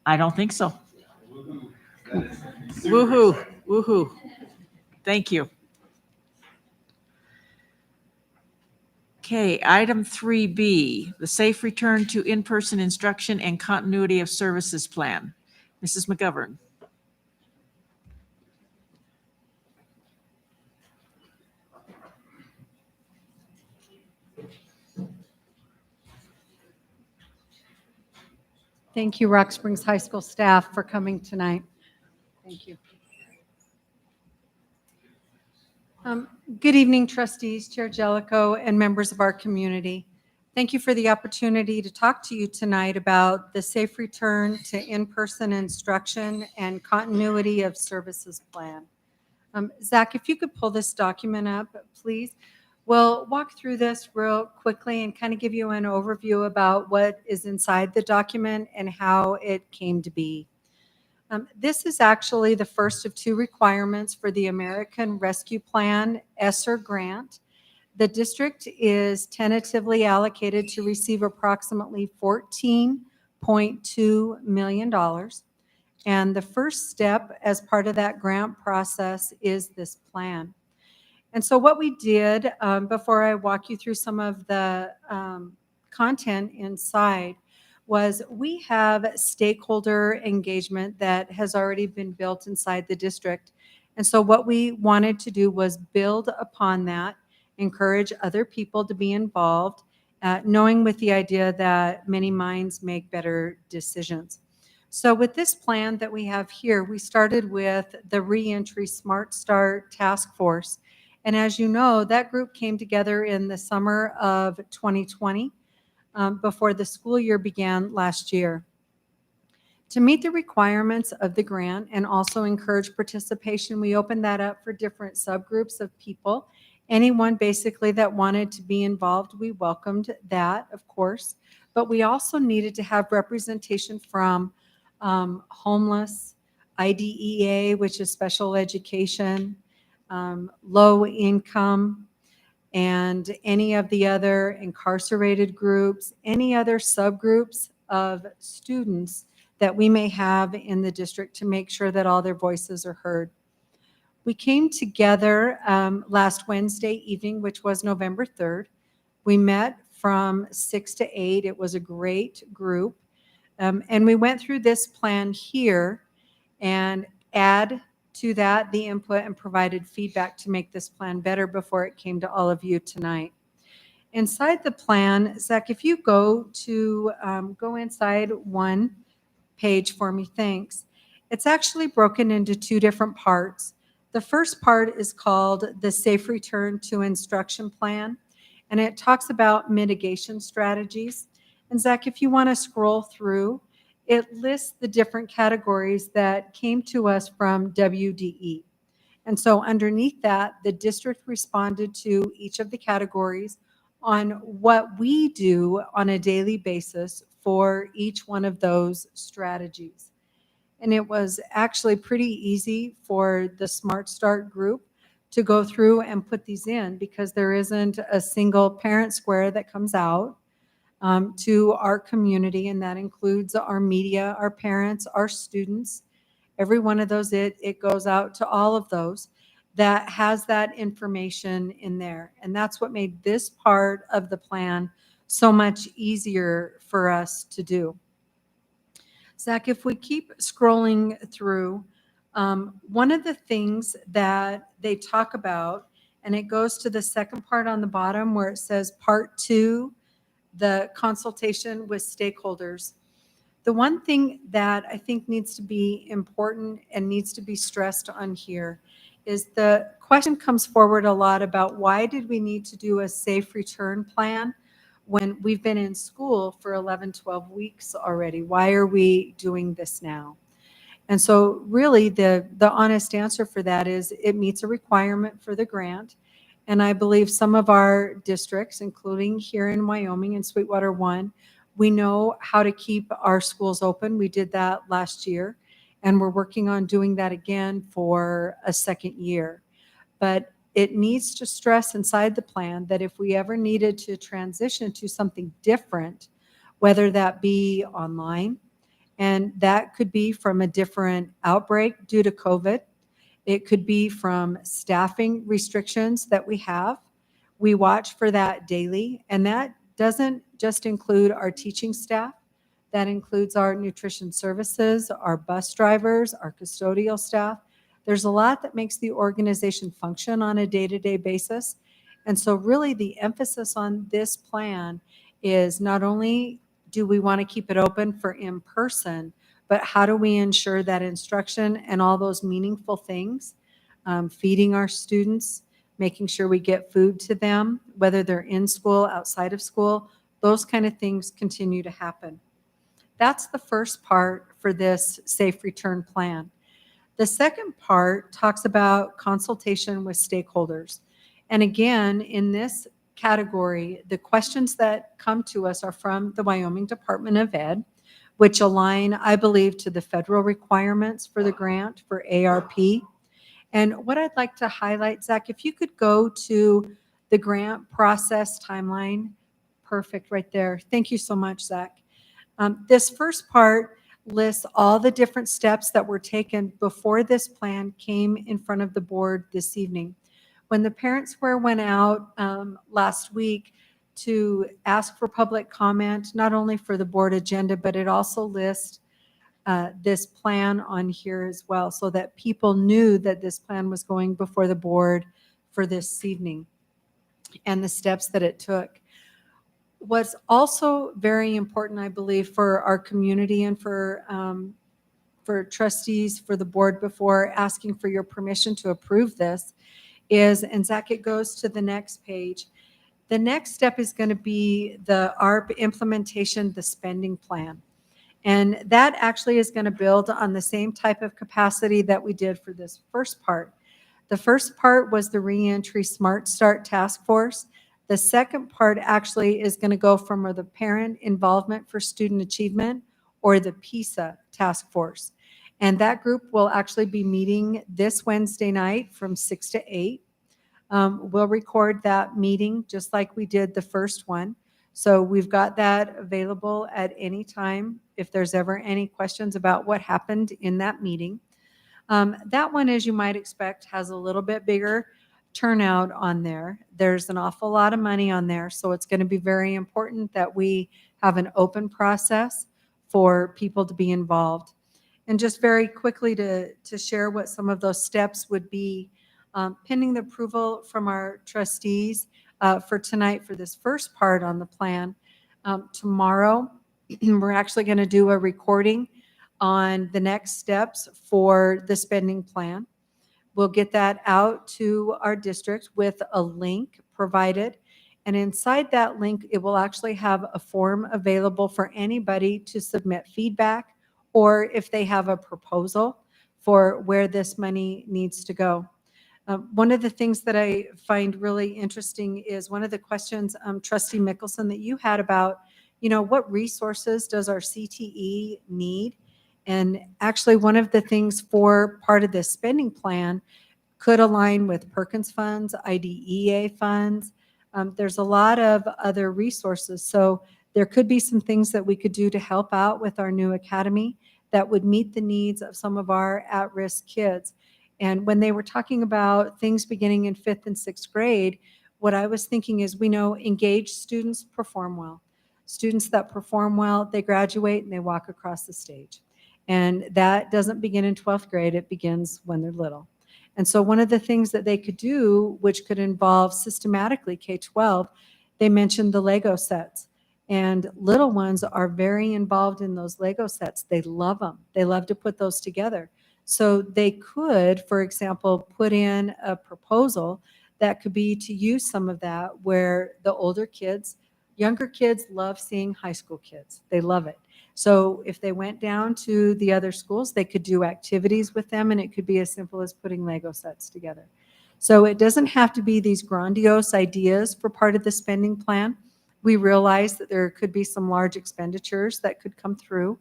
I don't think so. Woohoo, woohoo. Thank you. Okay, item 3B, the safe return to in-person instruction and continuity of services plan. Mrs. McGovern. Thank you, Rock Springs High School staff, for coming tonight. Thank you. Good evening, trustees, Chair Jellicoe, and members of our community. Thank you for the opportunity to talk to you tonight about the safe return to in-person instruction and continuity of services plan. Zach, if you could pull this document up, please. We'll walk through this real quickly and kind of give you an overview about what is inside the document and how it came to be. This is actually the first of 2 requirements for the American Rescue Plan ESSER grant. The district is tentatively allocated to receive approximately $14.2 million. And the first step as part of that grant process is this plan. And so what we did, before I walk you through some of the content inside, was we have stakeholder engagement that has already been built inside the district. And so what we wanted to do was build upon that, encourage other people to be involved, knowing with the idea that many minds make better decisions. So with this plan that we have here, we started with the Reentry Smart Start Task Force. And as you know, that group came together in the summer of 2020, before the school year began last year. To meet the requirements of the grant and also encourage participation, we opened that up for different subgroups of people. Anyone basically that wanted to be involved, we welcomed that, of course. But we also needed to have representation from homeless, IDEA, which is special education, low income, and any of the other incarcerated groups, any other subgroups of students that we may have in the district to make sure that all their voices are heard. We came together last Wednesday evening, which was November 3rd. We met from 6 to 8. It was a great group. And we went through this plan here and add to that the input and provided feedback to make this plan better before it came to all of you tonight. Inside the plan, Zach, if you go inside one page for me, thanks. It's actually broken into two different parts. The first part is called the Safe Return to Instruction Plan, and it talks about mitigation strategies. And Zach, if you want to scroll through, it lists the different categories that came to us from WDE. And so underneath that, the district responded to each of the categories on what we do on a daily basis for each one of those strategies. And it was actually pretty easy for the Smart Start group to go through and put these in, because there isn't a single parent square that comes out to our community, and that includes our media, our parents, our students. Every one of those, it goes out to all of those that has that information in there. And that's what made this part of the plan so much easier for us to do. Zach, if we keep scrolling through, one of the things that they talk about, and it goes to the second part on the bottom where it says part 2, the consultation with stakeholders. The one thing that I think needs to be important and needs to be stressed on here is the question comes forward a lot about why did we need to do a safe return plan when we've been in school for 11, 12 weeks already? Why are we doing this now? And so really the honest answer for that is it meets a requirement for the grant. And I believe some of our districts, including here in Wyoming and Sweetwater 1, we know how to keep our schools open. We did that last year, and we're working on doing that again for a second year. But it needs to stress inside the plan that if we ever needed to transition to something different, whether that be online, and that could be from a different outbreak due to COVID, it could be from staffing restrictions that we have. We watch for that daily, and that doesn't just include our teaching staff. That includes our nutrition services, our bus drivers, our custodial staff. There's a lot that makes the organization function on a day-to-day basis. And so really the emphasis on this plan is not only do we want to keep it open for in-person, but how do we ensure that instruction and all those meaningful things, feeding our students, making sure we get food to them, whether they're in school, outside of school, those kind of things continue to happen. That's the first part for this safe return plan. The second part talks about consultation with stakeholders. And again, in this category, the questions that come to us are from the Wyoming Department of Ed, which align, I believe, to the federal requirements for the grant for ARP. And what I'd like to highlight, Zach, if you could go to the grant process timeline. Perfect, right there. Thank you so much, Zach. This first part lists all the different steps that were taken before this plan came in front of the board this evening. When the Parent Square went out last week to ask for public comment, not only for the board agenda, but it also lists this plan on here as well, so that people knew that this plan was going before the board for this evening and the steps that it took. What's also very important, I believe, for our community and for trustees, for the board before asking for your permission to approve this is, and Zach, it goes to the next page. The next step is going to be the ARP implementation, the spending plan. And that actually is going to build on the same type of capacity that we did for this first part. The first part was the Reentry Smart Start Task Force. The second part actually is going to go from the Parent Involvement for Student Achievement, or the PISA Task Force. And that group will actually be meeting this Wednesday night from 6 to 8. We'll record that meeting just like we did the first one. So we've got that available at any time if there's ever any questions about what happened in that meeting. That one, as you might expect, has a little bit bigger turnout on there. There's an awful lot of money on there, so it's going to be very important that we have an open process for people to be involved. And just very quickly to share what some of those steps would be, pending the approval from our trustees for tonight for this first part on the plan. Tomorrow, we're actually going to do a recording on the next steps for the spending plan. We'll get that out to our district with a link provided. And inside that link, it will actually have a form available for anybody to submit feedback or if they have a proposal for where this money needs to go. One of the things that I find really interesting is one of the questions, Trustee Mickelson, that you had about, what resources does our CTE need? And actually, one of the things for part of this spending plan could align with Perkins funds, IDEA funds. There's a lot of other resources. So there could be some things that we could do to help out with our new academy that would meet the needs of some of our at-risk kids. And when they were talking about things beginning in 5th and 6th grade, what I was thinking is we know engaged students perform well. Students that perform well, they graduate and they walk across the stage. And that doesn't begin in 12th grade, it begins when they're little. And so one of the things that they could do, which could involve systematically K-12, they mentioned the Lego sets. And little ones are very involved in those Lego sets. They love them. They love to put those together. So they could, for example, put in a proposal that could be to use some of that where the older kids, younger kids love seeing high school kids. They love it. So if they went down to the other schools, they could do activities with them, and it could be as simple as putting Lego sets together. So it doesn't have to be these grandiose ideas for part of the spending plan. We realize that there could be some large expenditures that could come through.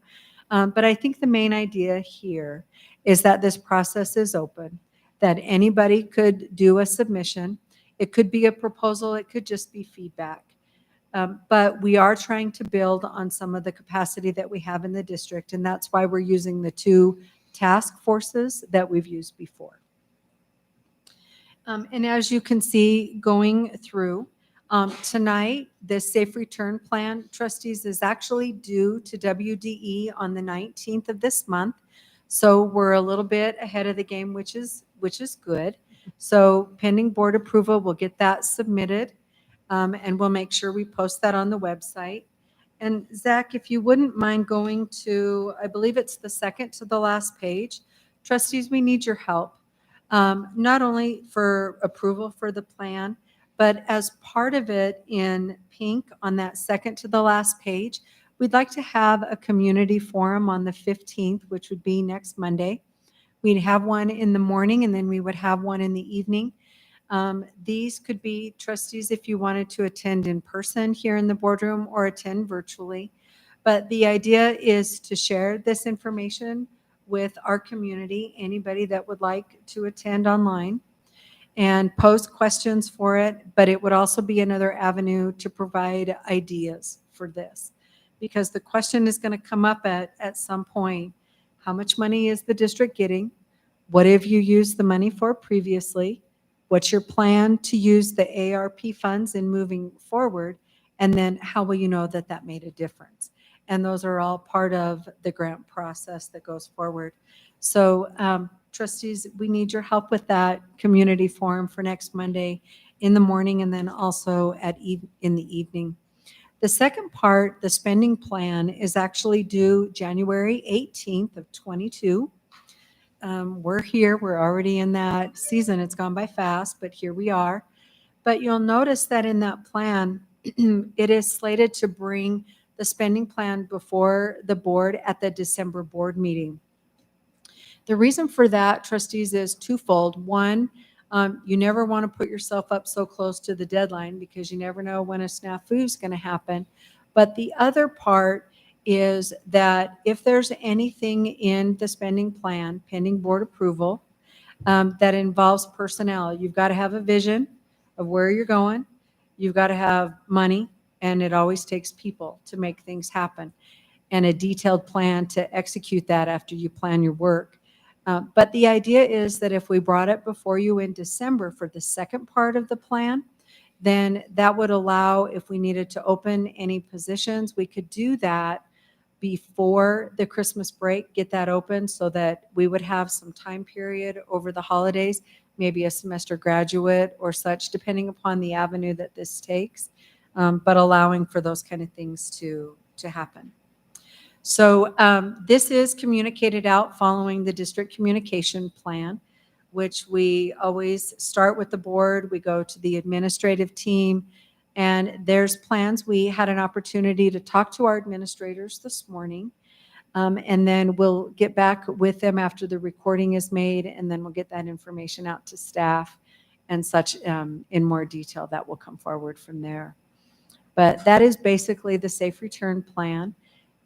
But I think the main idea here is that this process is open, that anybody could do a submission. It could be a proposal. It could just be feedback. But we are trying to build on some of the capacity that we have in the district, and that's why we're using the 2 task forces that we've used before. And as you can see going through, tonight, the Safe Return Plan, trustees, is actually due to WDE on the 19th of this month. So we're a little bit ahead of the game, which is good. So pending board approval, we'll get that submitted. And we'll make sure we post that on the website. And Zach, if you wouldn't mind going to, I believe it's the second to the last page. Trustees, we need your help, not only for approval for the plan, but as part of it in pink on that second to the last page, we'd like to have a community forum on the 15th, which would be next Monday. We'd have one in the morning, and then we would have one in the evening. These could be, trustees, if you wanted to attend in person here in the boardroom or attend virtually. But the idea is to share this information with our community, anybody that would like to attend online, and pose questions for it. But it would also be another avenue to provide ideas for this. Because the question is going to come up at some point, how much money is the district getting? What have you used the money for previously? What's your plan to use the ARP funds in moving forward? And then how will you know that that made a difference? And those are all part of the grant process that goes forward. So trustees, we need your help with that community forum for next Monday in the morning and then also in the evening. The second part, the spending plan, is actually due January 18th of 22. We're here. We're already in that season. It's gone by fast, but here we are. But you'll notice that in that plan, it is slated to bring the spending plan before the board at the December board meeting. The reason for that, trustees, is twofold. One, you never want to put yourself up so close to the deadline because you never know when a snafu is going to happen. But the other part is that if there's anything in the spending plan pending board approval that involves personnel, you've got to have a vision of where you're going. You've got to have money, and it always takes people to make things happen, and a detailed plan to execute that after you plan your work. But the idea is that if we brought it before you in December for the second part of the plan, then that would allow, if we needed to open any positions, we could do that before the Christmas break, get that open so that we would have some time period over the holidays, maybe a semester graduate or such, depending upon the avenue that this takes, but allowing for those kind of things to happen. So this is communicated out following the district communication plan, which we always start with the board. We go to the administrative team, and there's plans. We had an opportunity to talk to our administrators this morning, and then we'll get back with them after the recording is made, and then we'll get that information out to staff and such in more detail. That will come forward from there. But that is basically the Safe Return Plan,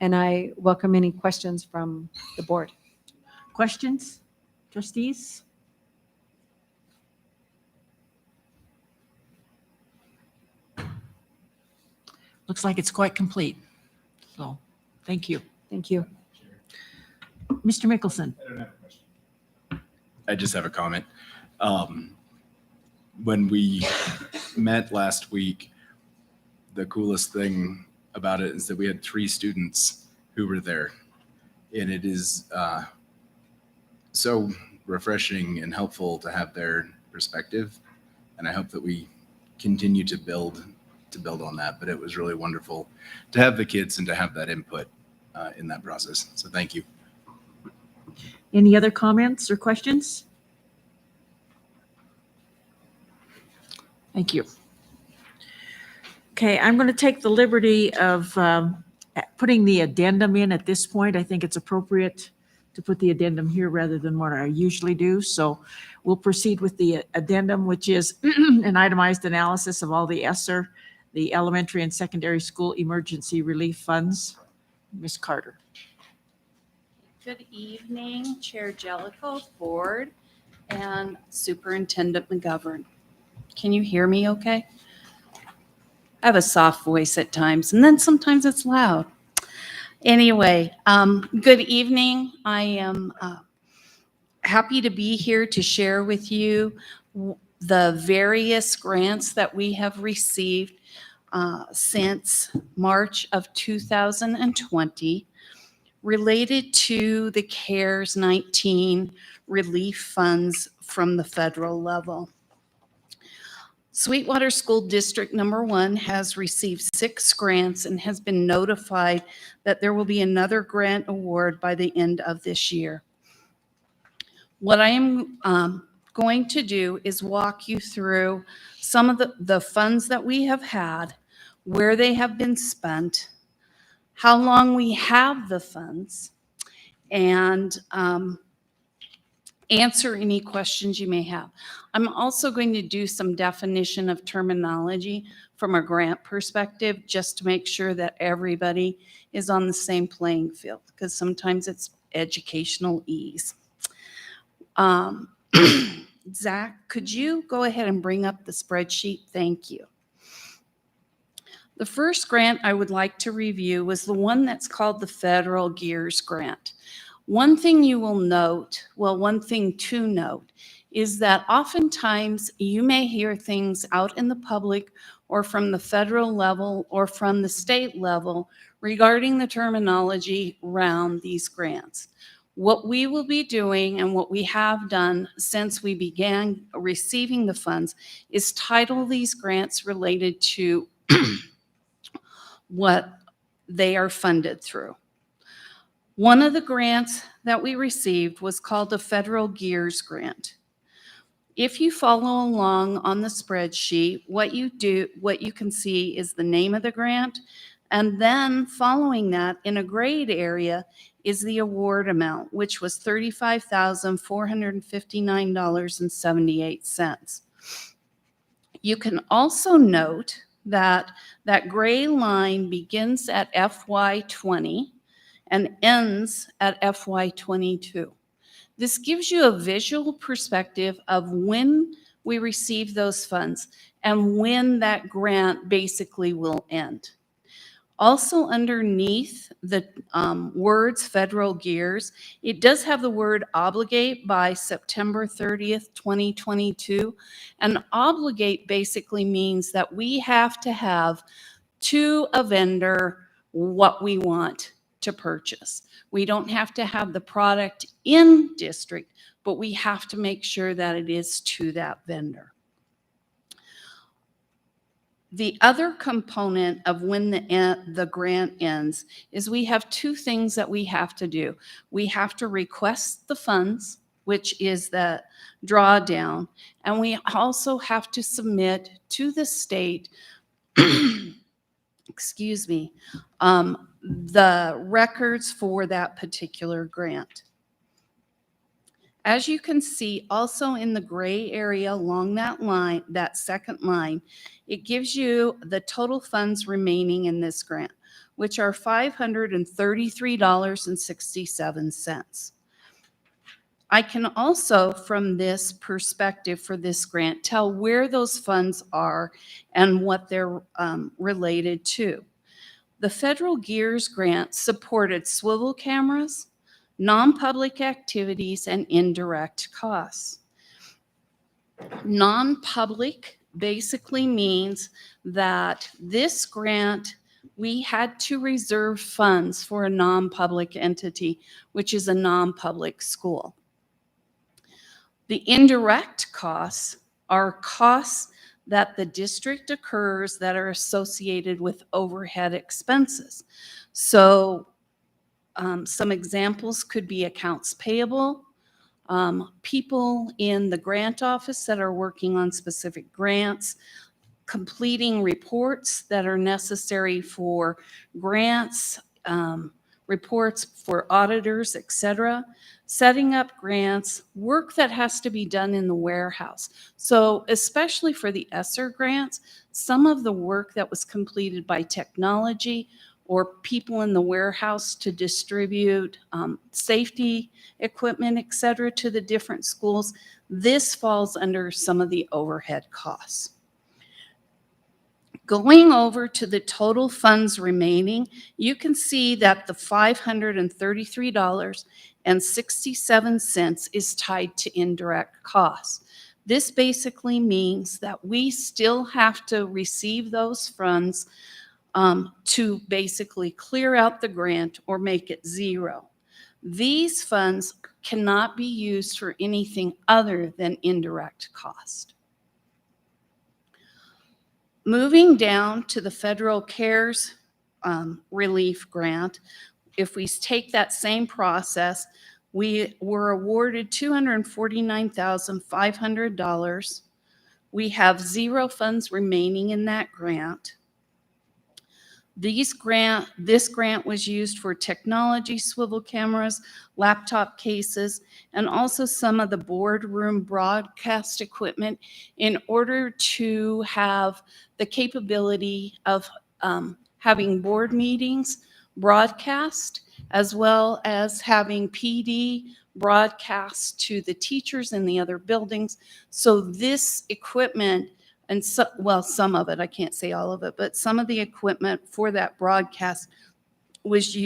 and I welcome any questions from the board. Questions, trustees? Looks like it's quite complete. So, thank you. Thank you. Mr. Mickelson. I don't have a question. I just have a comment. When we met last week, the coolest thing about it is that we had 3 students who were there. And it is so refreshing and helpful to have their perspective. And I hope that we continue to build on that. But it was really wonderful to have the kids and to have that input in that process. So thank you. Any other comments or questions? Thank you. Okay, I'm going to take the liberty of putting the addendum in at this point. I think it's appropriate to put the addendum here rather than what I usually do. So we'll proceed with the addendum, which is an itemized analysis of all the ESSER, the elementary and secondary school emergency relief funds. Ms. Carter. Good evening, Chair Jellicoe, Board, and Superintendent McGovern. Can you hear me okay? I have a soft voice at times, and then sometimes it's loud. Anyway, good evening. I am happy to be here to share with you the various grants that we have received since March of 2020 related to the CARES 19 relief funds from the federal level. Sweetwater School District Number 1 has received 6 grants and has been notified that there will be another grant award by the end of this year. What I am going to do is walk you through some of the funds that we have had, where they have been spent, how long we have the funds, and answer any questions you may have. I'm also going to do some definition of terminology from a grant perspective, just to make sure that everybody is on the same playing field, because sometimes it's educational ease. Zach, could you go ahead and bring up the spreadsheet? Thank you. The first grant I would like to review was the one that's called the Federal Gears Grant. One thing you will note, well, one thing to note, is that oftentimes you may hear things out in the public or from the federal level or from the state level regarding the terminology around these grants. What we will be doing and what we have done since we began receiving the funds is title these grants related to what they are funded through. One of the grants that we received was called the Federal Gears Grant. If you follow along on the spreadsheet, what you can see is the name of the grant, and then following that in a grade area is the award amount, which was $35,459.78. You can also note that that gray line begins at FY20 and ends at FY22. This gives you a visual perspective of when we receive those funds and when that grant basically will end. Also underneath the words federal gears, it does have the word obligate by September 30th, 2022. And obligate basically means that we have to have to a vendor what we want to purchase. We don't have to have the product in district, but we have to make sure that it is to that vendor. The other component of when the grant ends is we have two things that we have to do. We have to request the funds, which is the drawdown, and we also have to submit to the state excuse me, the records for that particular grant. As you can see, also in the gray area along that line, that second line, it gives you the total funds remaining in this grant, which are $533.67. I can also, from this perspective for this grant, tell where those funds are and what they're related to. The Federal Gears grant supported swivel cameras, non-public activities, and indirect costs. Non-public basically means that this grant, we had to reserve funds for a non-public entity, which is a non-public school. The indirect costs are costs that the district incurs that are associated with overhead expenses. So some examples could be accounts payable, people in the grant office that are working on specific grants, completing reports that are necessary for grants, reports for auditors, etc., setting up grants, work that has to be done in the warehouse. So especially for the ESSER grants, some of the work that was completed by technology or people in the warehouse to distribute safety equipment, etc., to the different schools, this falls under some of the overhead costs. Going over to the total funds remaining, you can see that the $533.67 is tied to indirect costs. This basically means that we still have to receive those funds to basically clear out the grant or make it zero. These funds cannot be used for anything other than indirect cost. Moving down to the federal CARES relief grant, if we take that same process, we were awarded $249,500. We have zero funds remaining in that grant. This grant was used for technology, swivel cameras, laptop cases, and also some of the boardroom broadcast equipment in order to have the capability of having board meetings broadcast, as well as having PD broadcast to the teachers in the other buildings. So this equipment, and some of it, I can't say all of it, but some of the equipment for that broadcast was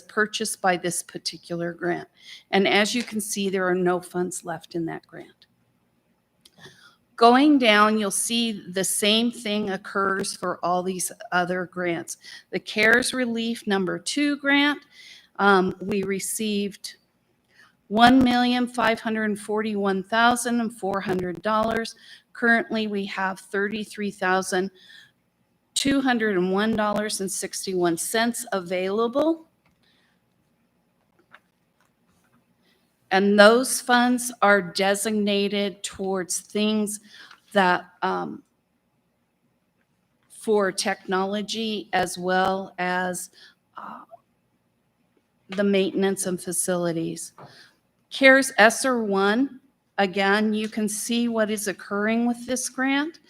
purchased by this particular grant. And as you can see, there are no funds left in that grant. Going down, you'll see the same thing occurs for all these other grants. The CARES Relief #2 grant, we received $1,541,400. Currently, we have $33,201.61 available. And those funds are designated towards things that for technology, as well as the maintenance and facilities. CARES ESSER 1, again, you can see what is occurring with this grant.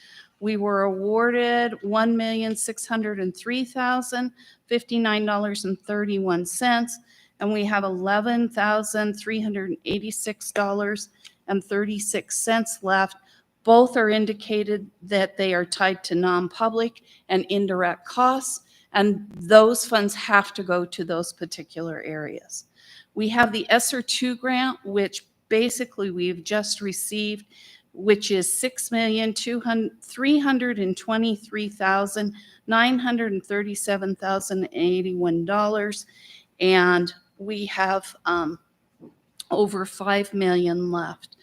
We were awarded $1,603,059.31, and we have $11,386.36 left. Both are indicated that they are tied to non-public and indirect costs, and those funds have to go to those particular areas. We have the ESSER 2 grant, which basically we've just received, which is $6,323,937,081, and we have over $5 million left.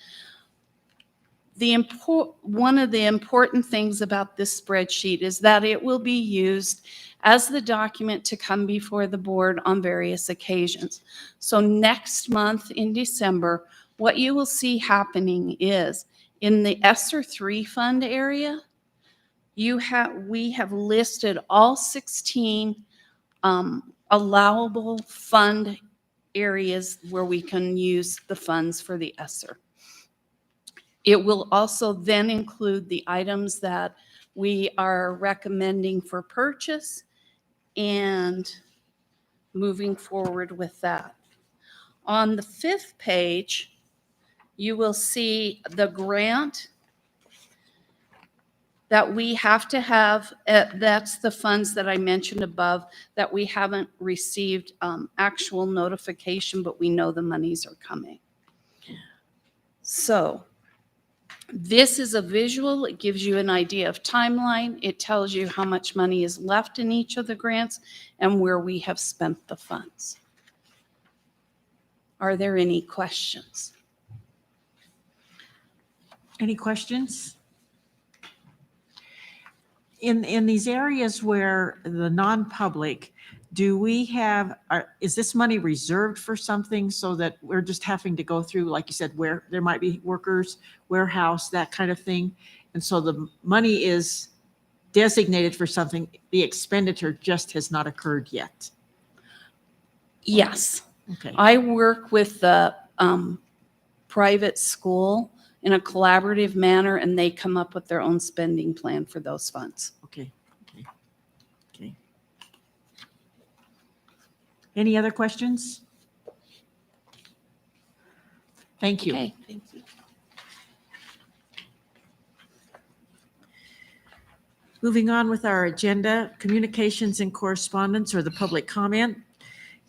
One of the important things about this spreadsheet is that it will be used as the document to come before the board on various occasions. So next month in December, what you will see happening is in the ESSER 3 fund area, we have listed all 16 allowable fund areas where we can use the funds for the ESSER. It will also then include the items that we are recommending for purchase and moving forward with that. On the 5th page, you will see the grant that we have to have. That's the funds that I mentioned above that we haven't received actual notification, but we know the monies are coming. So this is a visual. It gives you an idea of timeline. It tells you how much money is left in each of the grants and where we have spent the funds. Are there any questions? Any questions? In these areas where the non-public, do we have, is this money reserved for something so that we're just having to go through, like you said, where there might be workers, warehouse, that kind of thing? And so the money is designated for something, the expenditure just has not occurred yet. Yes. Okay. I work with the private school in a collaborative manner, and they come up with their own spending plan for those funds. Okay. Any other questions? Thank you. Okay, thank you. Moving on with our agenda, communications and correspondence or the public comment.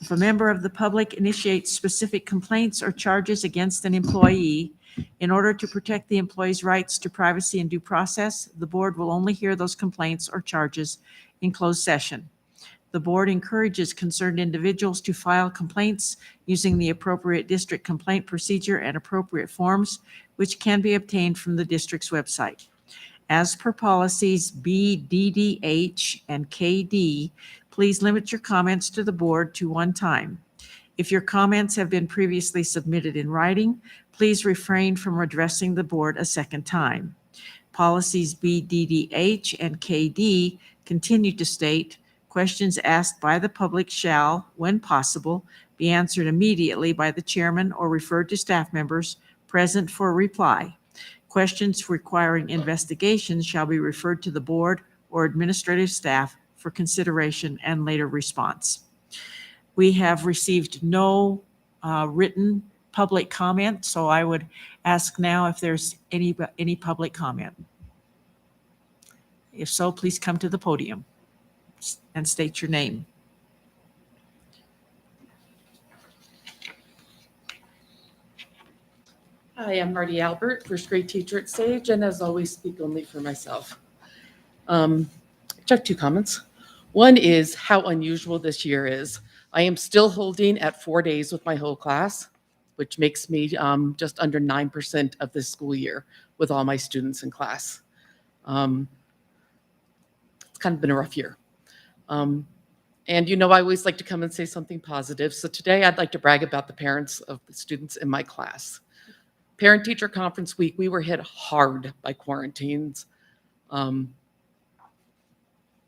If a member of the public initiates specific complaints or charges against an employee, in order to protect the employee's rights to privacy and due process, the board will only hear those complaints or charges in closed session. The board encourages concerned individuals to file complaints using the appropriate district complaint procedure and appropriate forms, which can be obtained from the district's website. As per policies B, DDH, and KD, please limit your comments to the board to one time. If your comments have been previously submitted in writing, please refrain from addressing the board a second time. Policies B, DDH, and KD continue to state, questions asked by the public shall, when possible, be answered immediately by the chairman or referred to staff members present for reply. Questions requiring investigation shall be referred to the board or administrative staff for consideration and later response. We have received no written public comment, so I would ask now if there's any public comment. If so, please come to the podium and state your name. Hi, I'm Marty Albert, first grade teacher at Sage, and as always, speak only for myself. I have two comments. One is how unusual this year is. I am still holding at 4 days with my whole class, which makes me just under 9% of this school year with all my students in class. It's kind of been a rough year. And you know, I always like to come and say something positive. So today I'd like to brag about the parents of the students in my class. Parent-teacher conference week, we were hit hard by quarantines. And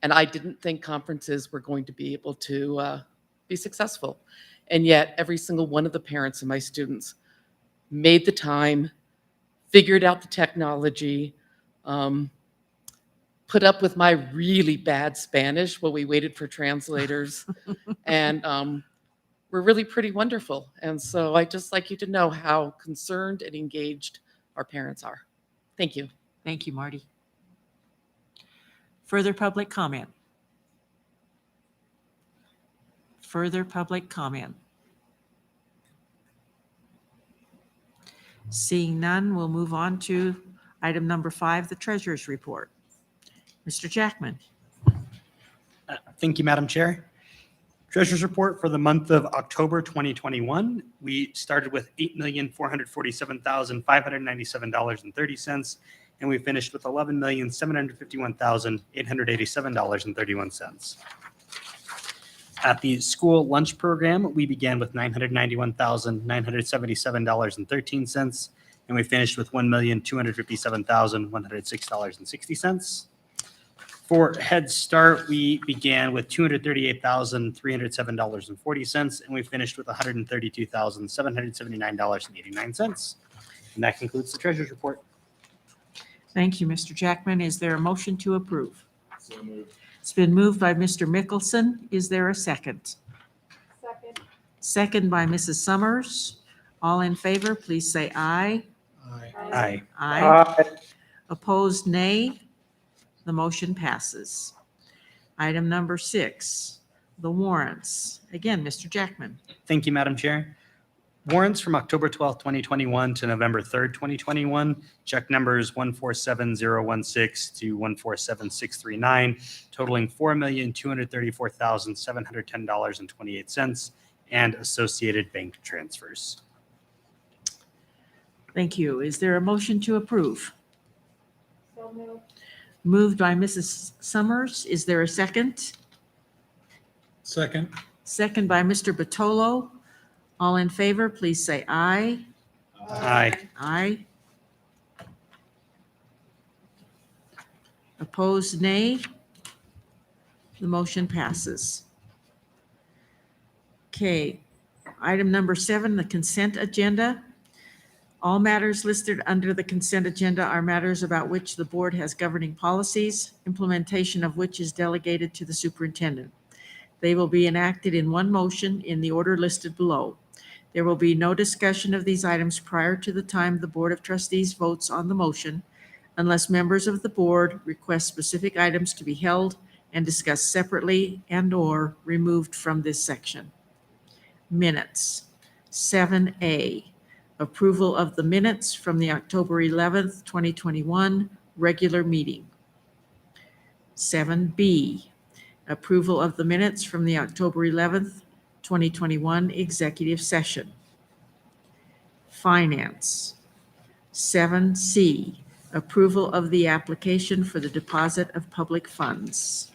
I didn't think conferences were going to be able to be successful. And yet every single one of the parents of my students made the time, figured out the technology, put up with my really bad Spanish while we waited for translators. And were really pretty wonderful. And so I'd just like you to know how concerned and engaged our parents are. Thank you. Thank you, Marty. Further public comment? Further public comment? Seeing none, we'll move on to item number 5, the treasurer's report. Mr. Jackman. Thank you, Madam Chair. Treasurer's report for the month of October 2021. We started with $8,447,597.30, and we finished with $11,751,887.31. At the school lunch program, we began with $991,977.13, and we finished with $1,257,106.60. For Head Start, we began with $238,307.40, and we finished with $132,779.89. And that concludes the treasurer's report. Thank you, Mr. Jackman. Is there a motion to approve? It's been moved by Mr. Mickelson. Is there a second? Second. Second by Mrs. Summers. All in favor, please say aye. Aye. Aye. Opposed, nay. The motion passes. Item number 6, the warrants. Again, Mr. Jackman. Thank you, Madam Chair. Warrants from October 12th, 2021 to November 3rd, 2021, check numbers 147016 to 147639, totaling $4,234,710.28, and associated bank transfers. Thank you. Is there a motion to approve? So moved. Moved by Mrs. Summers. Is there a second? Second. Second by Mr. Batolo. All in favor, please say aye. Aye. Aye. Opposed, nay. The motion passes. Okay, item number 7, the consent agenda. All matters listed under the consent agenda are matters about which the board has governing policies, implementation of which is delegated to the superintendent. They will be enacted in one motion in the order listed below. There will be no discussion of these items prior to the time the Board of Trustees votes on the motion, unless members of the board request specific items to be held and discussed separately and/or removed from this section. Minutes. 7A, approval of the minutes from the October 11th, 2021 regular meeting. 7B, approval of the minutes from the October 11th, 2021 executive session. Finance. 7C, approval of the application for the deposit of public funds.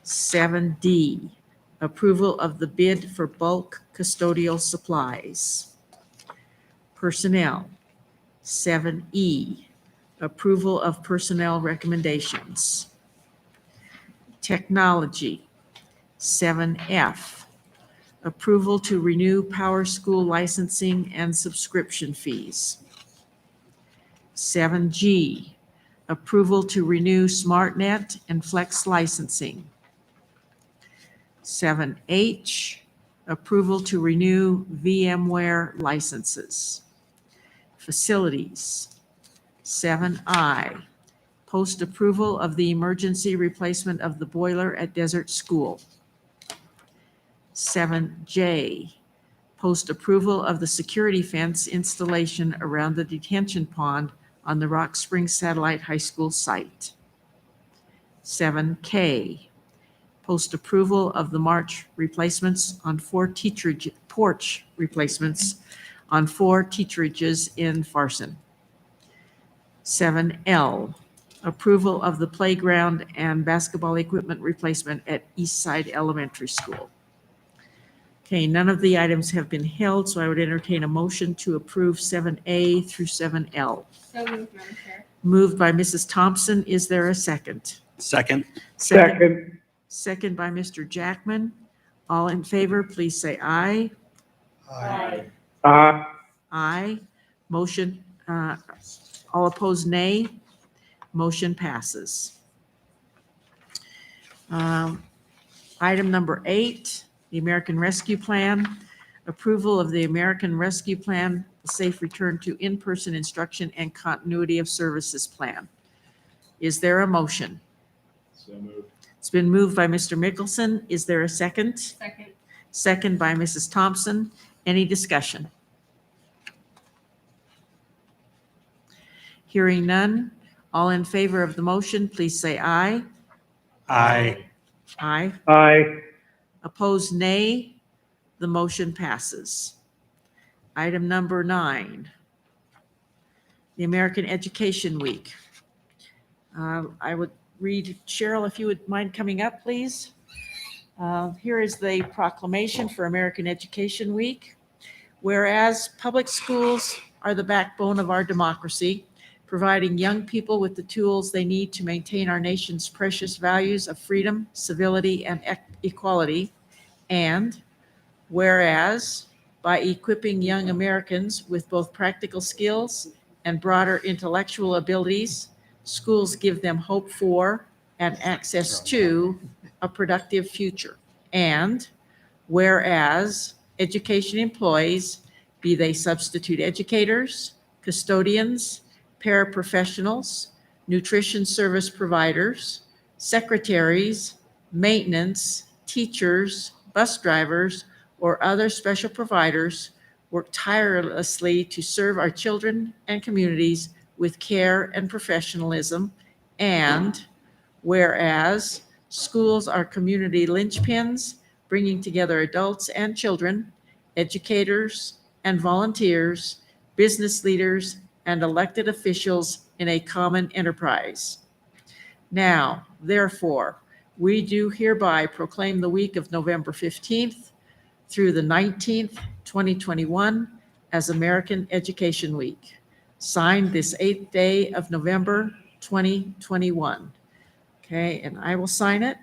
7D, approval of the bid for bulk custodial supplies. Personnel. 7E, approval of personnel recommendations. Technology. 7F, approval to renew Power School licensing and subscription fees. 7G, approval to renew SmartNet and Flex licensing. 7H, approval to renew VMware licenses. Facilities. 7I, post approval of the emergency replacement of the boiler at Desert School. 7J, post approval of the security fence installation around the detention pond on the Rock Springs Satellite High School site. 7K, post approval of the porch replacements on 4 teacherages in Farson. 7L, approval of the playground and basketball equipment replacement at Eastside Elementary School. Okay, none of the items have been held, so I would entertain a motion to approve 7A through 7L. So moved, Madam Chair. Moved by Mrs. Thompson. Is there a second? Second. Second by Mr. Jackman. All in favor, please say aye. Aye. Aye. Motion, all opposed, nay. Motion passes. Item number 8, the American Rescue Plan. Approval of the American Rescue Plan, Safe Return to In-Person Instruction and Continuity of Services Plan. Is there a motion? So moved. It's been moved by Mr. Mickelson. Is there a second? Second. Second by Mrs. Thompson. Any discussion? Hearing none. All in favor of the motion, please say aye. Aye. Aye. Aye. Opposed, nay. The motion passes. Item number 9, the American Education Week. I would read, Cheryl, if you would mind coming up, please. Here is the proclamation for American Education Week. Whereas public schools are the backbone of our democracy, providing young people with the tools they need to maintain our nation's precious values of freedom, civility, and equality. And whereas by equipping young Americans with both practical skills and broader intellectual abilities, schools give them hope for and access to a productive future. And whereas education employees, be they substitute educators, custodians, paraprofessionals, nutrition service providers, secretaries, maintenance, teachers, bus drivers, or other special providers, work tirelessly to serve our children and communities with care and professionalism. And whereas schools are community linchpins, bringing together adults and children, educators and volunteers, business leaders, and elected officials in a common enterprise. Now, therefore, we do hereby proclaim the week of November 15th through the 19th, 2021, as American Education Week. Signed this 8th day of November, 2021. Okay, and I will sign it.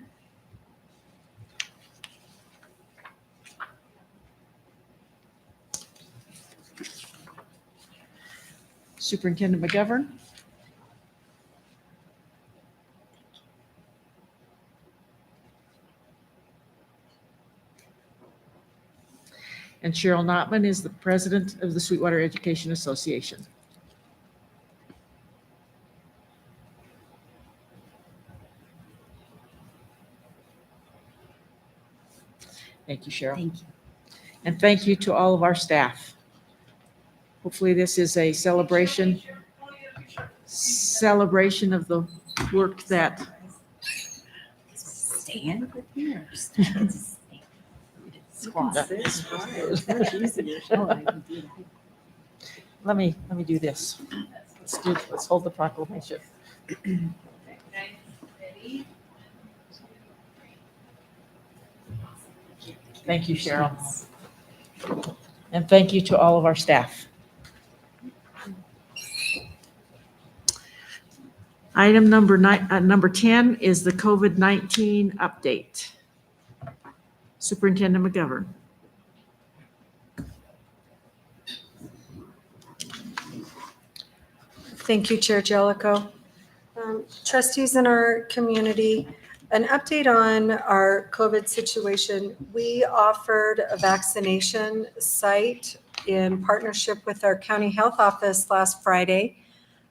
Superintendent McGovern. And Cheryl Notman is the president of the Sweetwater Education Association. Thank you, Cheryl. Thank you. And thank you to all of our staff. Hopefully this is a celebration of the work that. Stand with me or Squat. Let me do this. Let's hold the proclamation. Thank you, Cheryl. And thank you to all of our staff. Item number 10 is the COVID-19 update. Superintendent McGovern. Thank you, Chair Jellicoe. Trustees in our community, an update on our COVID situation. We offered a vaccination site in partnership with our county health office last Friday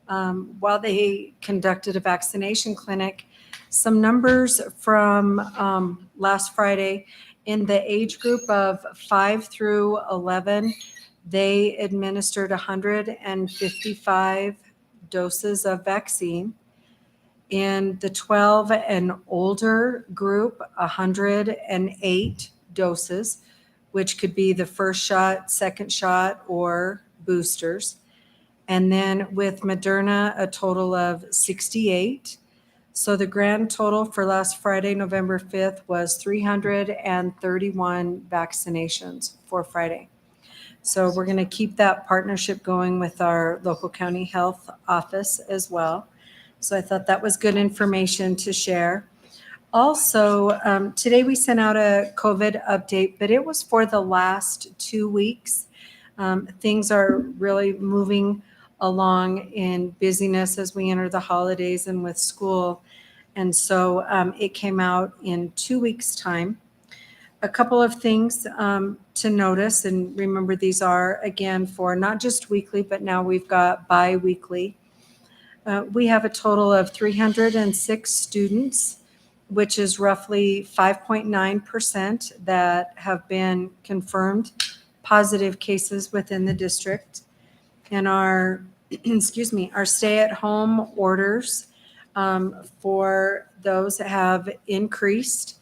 while they conducted a vaccination clinic. Some numbers from last Friday. In the age group of 5 through 11, they administered 155 doses of vaccine. In the 12 and older group, 108 doses, which could be the first shot, second shot, or boosters. And then with Moderna, a total of 68. So the grand total for last Friday, November 5th, was 331 vaccinations for Friday. So we're going to keep that partnership going with our local county health office as well. So I thought that was good information to share. Also, today we sent out a COVID update, but it was for the last 2 weeks. Things are really moving along in busyness as we enter the holidays and with school. And so it came out in 2 weeks' time. A couple of things to notice, and remember these are, again, for not just weekly, but now we've got bi-weekly. We have a total of 306 students, which is roughly 5.9% that have been confirmed positive cases within the district. And our, excuse me, our stay-at-home orders for those have increased.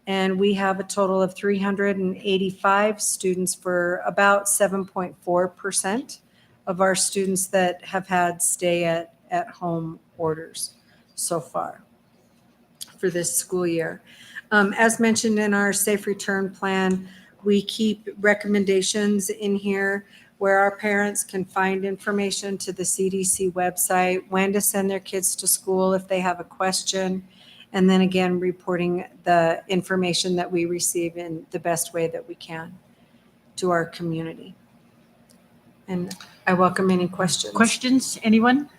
And we have a total of 385 students for about 7.4% of our students that have had stay-at-home orders so far for this school year. As mentioned in our safe return plan, we keep recommendations in here where our parents can find information to the CDC website, when to send their kids to school if they have a question, and then again, reporting the information that we receive in the best way that we can to our community. And I welcome any questions. Questions, anyone?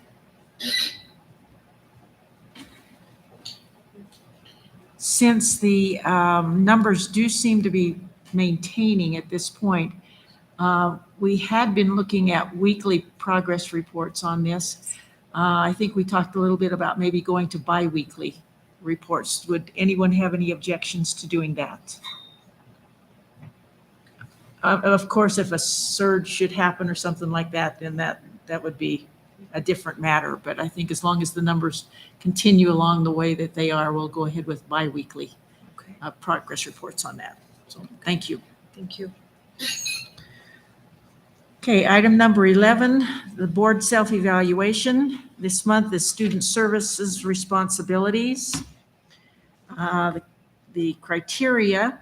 Since the numbers do seem to be maintaining at this point, we had been looking at weekly progress reports on this. I think we talked a little bit about maybe going to bi-weekly reports. Would anyone have any objections to doing that? Of course, if a surge should happen or something like that, then that would be a different matter. But I think as long as the numbers continue along the way that they are, we'll go ahead with bi-weekly progress reports on that. So thank you. Thank you. Okay, item number 11, the board self-evaluation. This month is student services responsibilities. The criteria,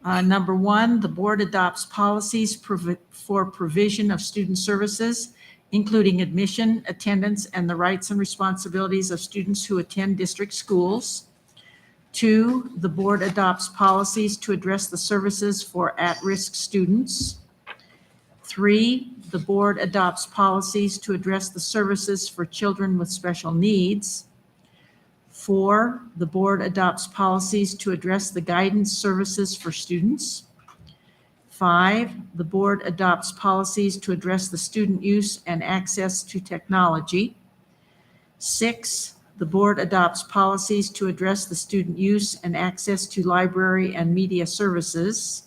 number 1, the board adopts policies for provision of student services, including admission, attendance, and the rights and responsibilities of students who attend district schools. 2, the board adopts policies to address the services for at-risk students. 3, the board adopts policies to address the services for children with special needs. 4, the board adopts policies to address the guidance services for students. 5, the board adopts policies to address the student use and access to technology. 6, the board adopts policies to address the student use and access to library and media services.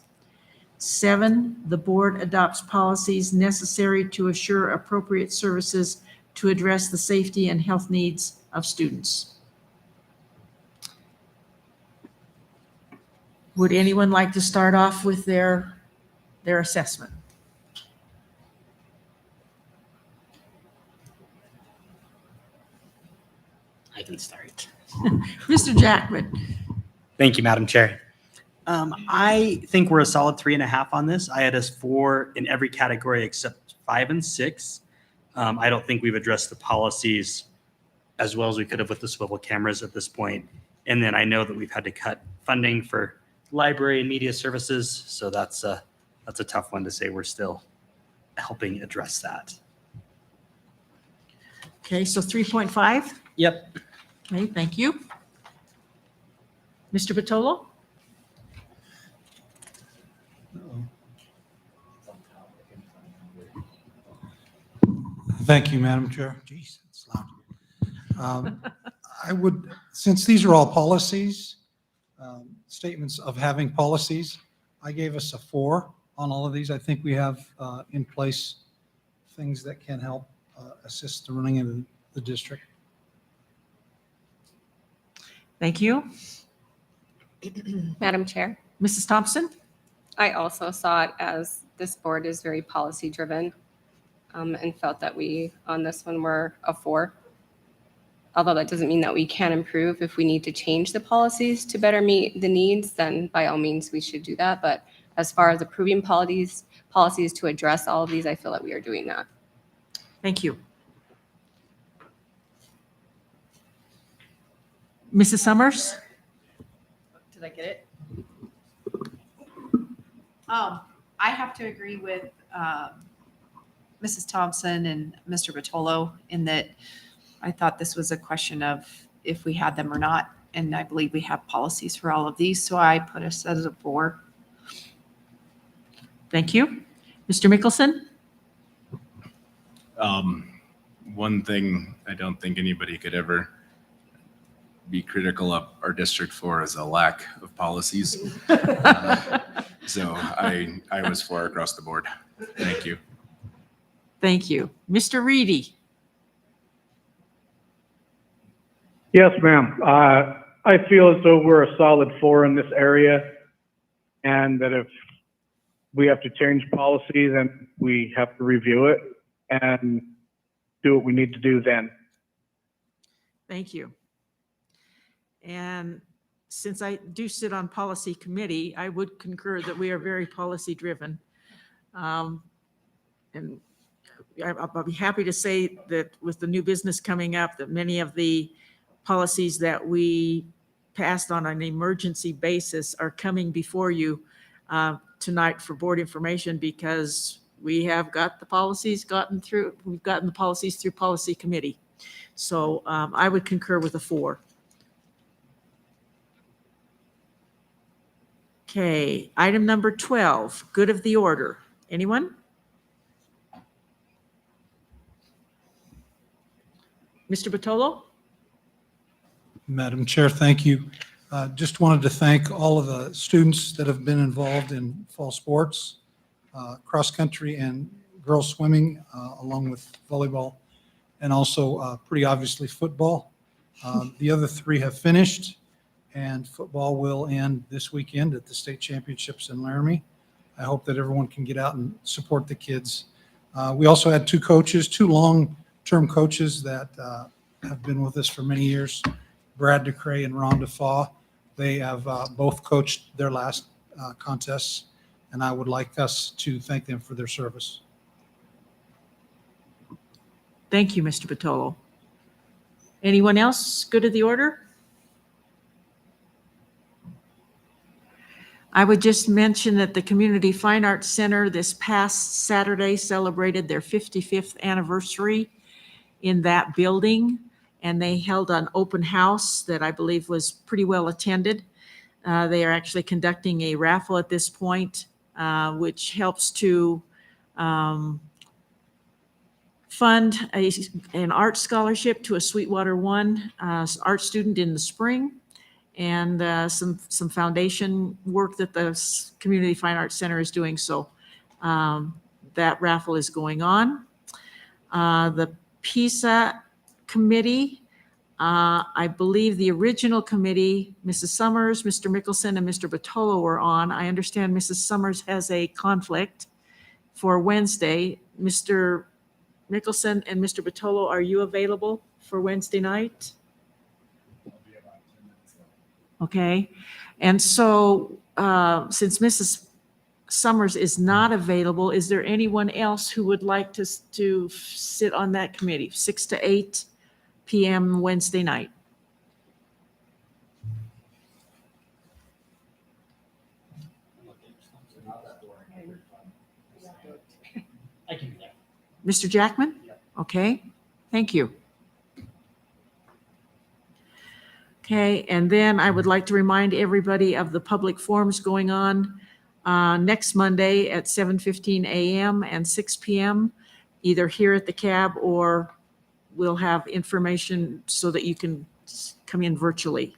7, the board adopts policies necessary to assure appropriate services to address the safety and health needs of students. Would anyone like to start off with their assessment? I can start. Mr. Jackman. Thank you, Madam Chair. I think we're a solid 3.5 on this. I had us 4 in every category except 5 and 6. I don't think we've addressed the policies as well as we could have with the swivel cameras at this point. And then I know that we've had to cut funding for library and media services. So that's a tough one to say we're still helping address that. Okay, so 3.5. Yep. Okay, thank you. Mr. Patolo? Thank you, Madam Chair. Jeez, it's loud. I would, since these are all policies, statements of having policies, I gave us a 4 on all of these. I think we have in place things that can help assist the running of the district. Thank you. Madam Chair, Mrs. Thompson? I also saw it as this board is very policy-driven and felt that we, on this one, were a 4. Although that doesn't mean that we can improve. If we need to change the policies to better meet the needs, then by all means, we should do that. But as far as approving policies to address all of these, I feel that we are doing that. Thank you. Mrs. Summers? Did I get it? I have to agree with Mrs. Thompson and Mr. Vitolo in that I thought this was a question of if we had them or not. And I believe we have policies for all of these, so I put us as a 4. Thank you. Mr. Mickelson? One thing I don't think anybody could ever be critical of our district for is a lack of policies. So I was 4 across the board. Thank you. Thank you. Mr. Reedy? Yes, ma'am. I feel as though we're a solid 4 in this area, and that if we have to change policy, then we have to review it and do what we need to do then. Thank you. And since I do sit on policy committee, I would concur that we are very policy driven. And I'll be happy to say that with the new business coming up, that many of the policies that we passed on an emergency basis are coming before you tonight for board information, because we have got the policies we've gotten the policies through policy committee. So I would concur with a 4. Okay, item number 12, good of the order. Anyone? Mr. Vitolo? Madam Chair, thank you. Just wanted to thank all of the students that have been involved in fall sports, cross-country and girls swimming, along with volleyball, and also pretty obviously football. The other 3 have finished, and football will end this weekend at the state championships in Laramie. I hope that everyone can get out and support the kids. We also had 2 coaches, 2 long-term coaches that have been with us for many years, Brad DeCray and Ron DeFaw. They have both coached their last contests, and I would like us to thank them for their service. Thank you, Mr. Vitolo. Anyone else good of the order? I would just mention that the Community Fine Arts Center this past Saturday celebrated their 55th anniversary in that building, and they held an open house that I believe was pretty well attended. They are actually conducting a raffle at this point, which helps to fund an art scholarship to a Sweetwater 1 art student in the spring, and some foundation work that the Community Fine Arts Center is doing. So that raffle is going on. The PISA committee, I believe the original committee, Mrs. Summers, Mr. Mickelson, and Mr. Vitolo were on. I understand Mrs. Summers has a conflict for Wednesday. Mr. Mickelson and Mr. Vitolo, are you available for Wednesday night? Okay. And so since Mrs. Summers is not available, is there anyone else who would like to sit on that committee, 6 to 8 p.m. Wednesday night? I can do that. Mr. Jackman? Okay, thank you. Okay, and then I would like to remind everybody of the public forums going on next Monday at 7:15 a.m. and 6 p.m., either here at the CAB, or we'll have information so that you can come in virtually.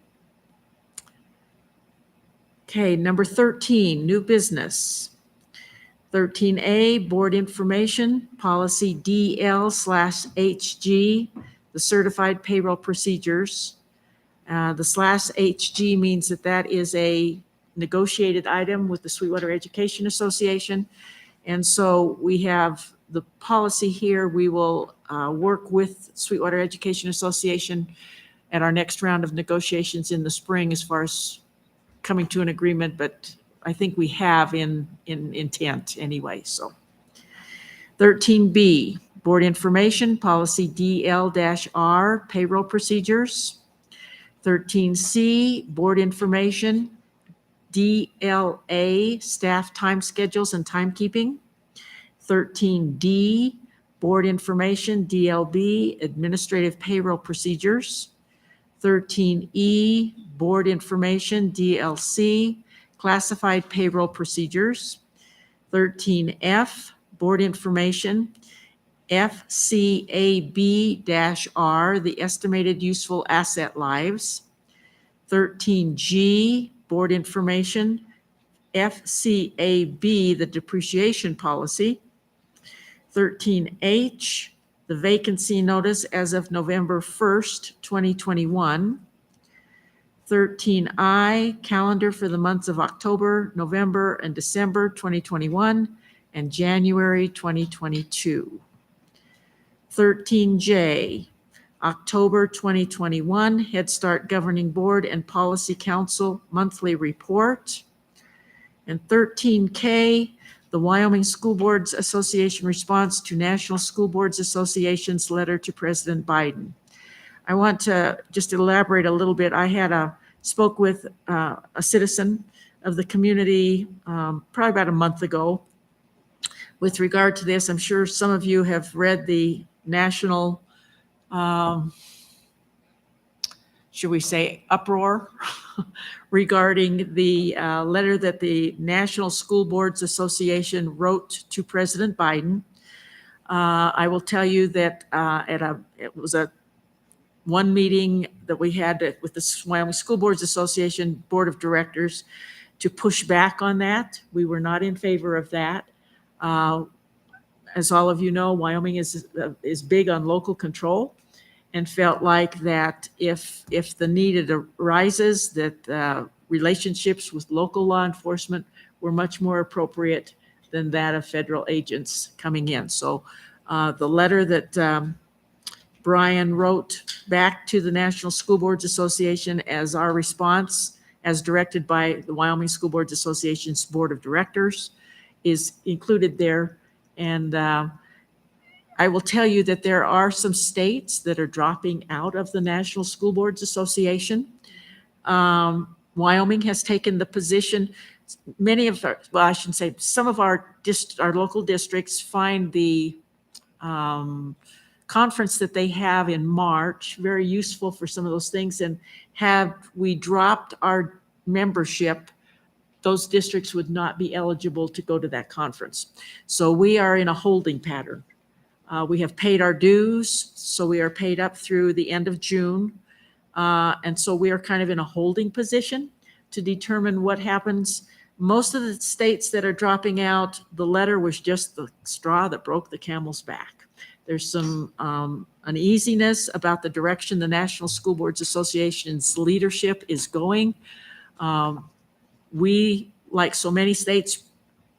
Okay, number 13, new business. 13A, board information, policy DL/HG, the certified payroll procedures. The /HG means that is a negotiated item with the Sweetwater Education Association. And so we have the policy here. We will work with Sweetwater Education Association at our next round of negotiations in the spring as far as coming to an agreement, but I think we have in intent anyway. So 13B, board information, policy DL-R, payroll procedures. 13C, board information, DLA, staff time schedules and timekeeping. 13D, Board Information, DLB, Administrative Payroll Procedures. 13E, Board Information, DLC, Classified Payroll Procedures. 13F, Board Information, FCAB-R, the Estimated Useful Asset Lives. 13G, Board Information, FCAB, the Depreciation Policy. 13H, the Vacancy Notice as of November 1st, 2021. 13I, Calendar for the months of October, November, and December 2021, and January 2022. 13J, October 2021, Head Start Governing Board and Policy Council Monthly Report. And 13K, the Wyoming School Boards Association response to National School Boards Association's letter to President Biden. I want to just elaborate a little bit. I spoke with a citizen of the community probably about a month ago with regard to this. I'm sure some of you have read the national, should we say, uproar regarding the letter that the National School Boards Association wrote to President Biden. I will tell you that it was one meeting that we had with the Wyoming School Boards Association Board of Directors to push back on that. We were not in favor of that. As all of you know, Wyoming is big on local control, and felt like that if the need arises, that relationships with local law enforcement were much more appropriate than that of federal agents coming in. So the letter that Brian wrote back to the National School Boards Association as our response, as directed by the Wyoming School Boards Association's Board of Directors, is included there. And I will tell you that there are some states that are dropping out of the National School Boards Association. Wyoming has taken the position, I shouldn't say, some of our local districts find the conference that they have in March very useful for some of those things. And have we dropped our membership, those districts would not be eligible to go to that conference. So we are in a holding pattern. We have paid our dues, so we are paid up through the end of June. And so we are kind of in a holding position to determine what happens. Most of the states that are dropping out, the letter was just the straw that broke the camel's back. There's some uneasiness about the direction the National School Boards Association's leadership is going. We, like so many states,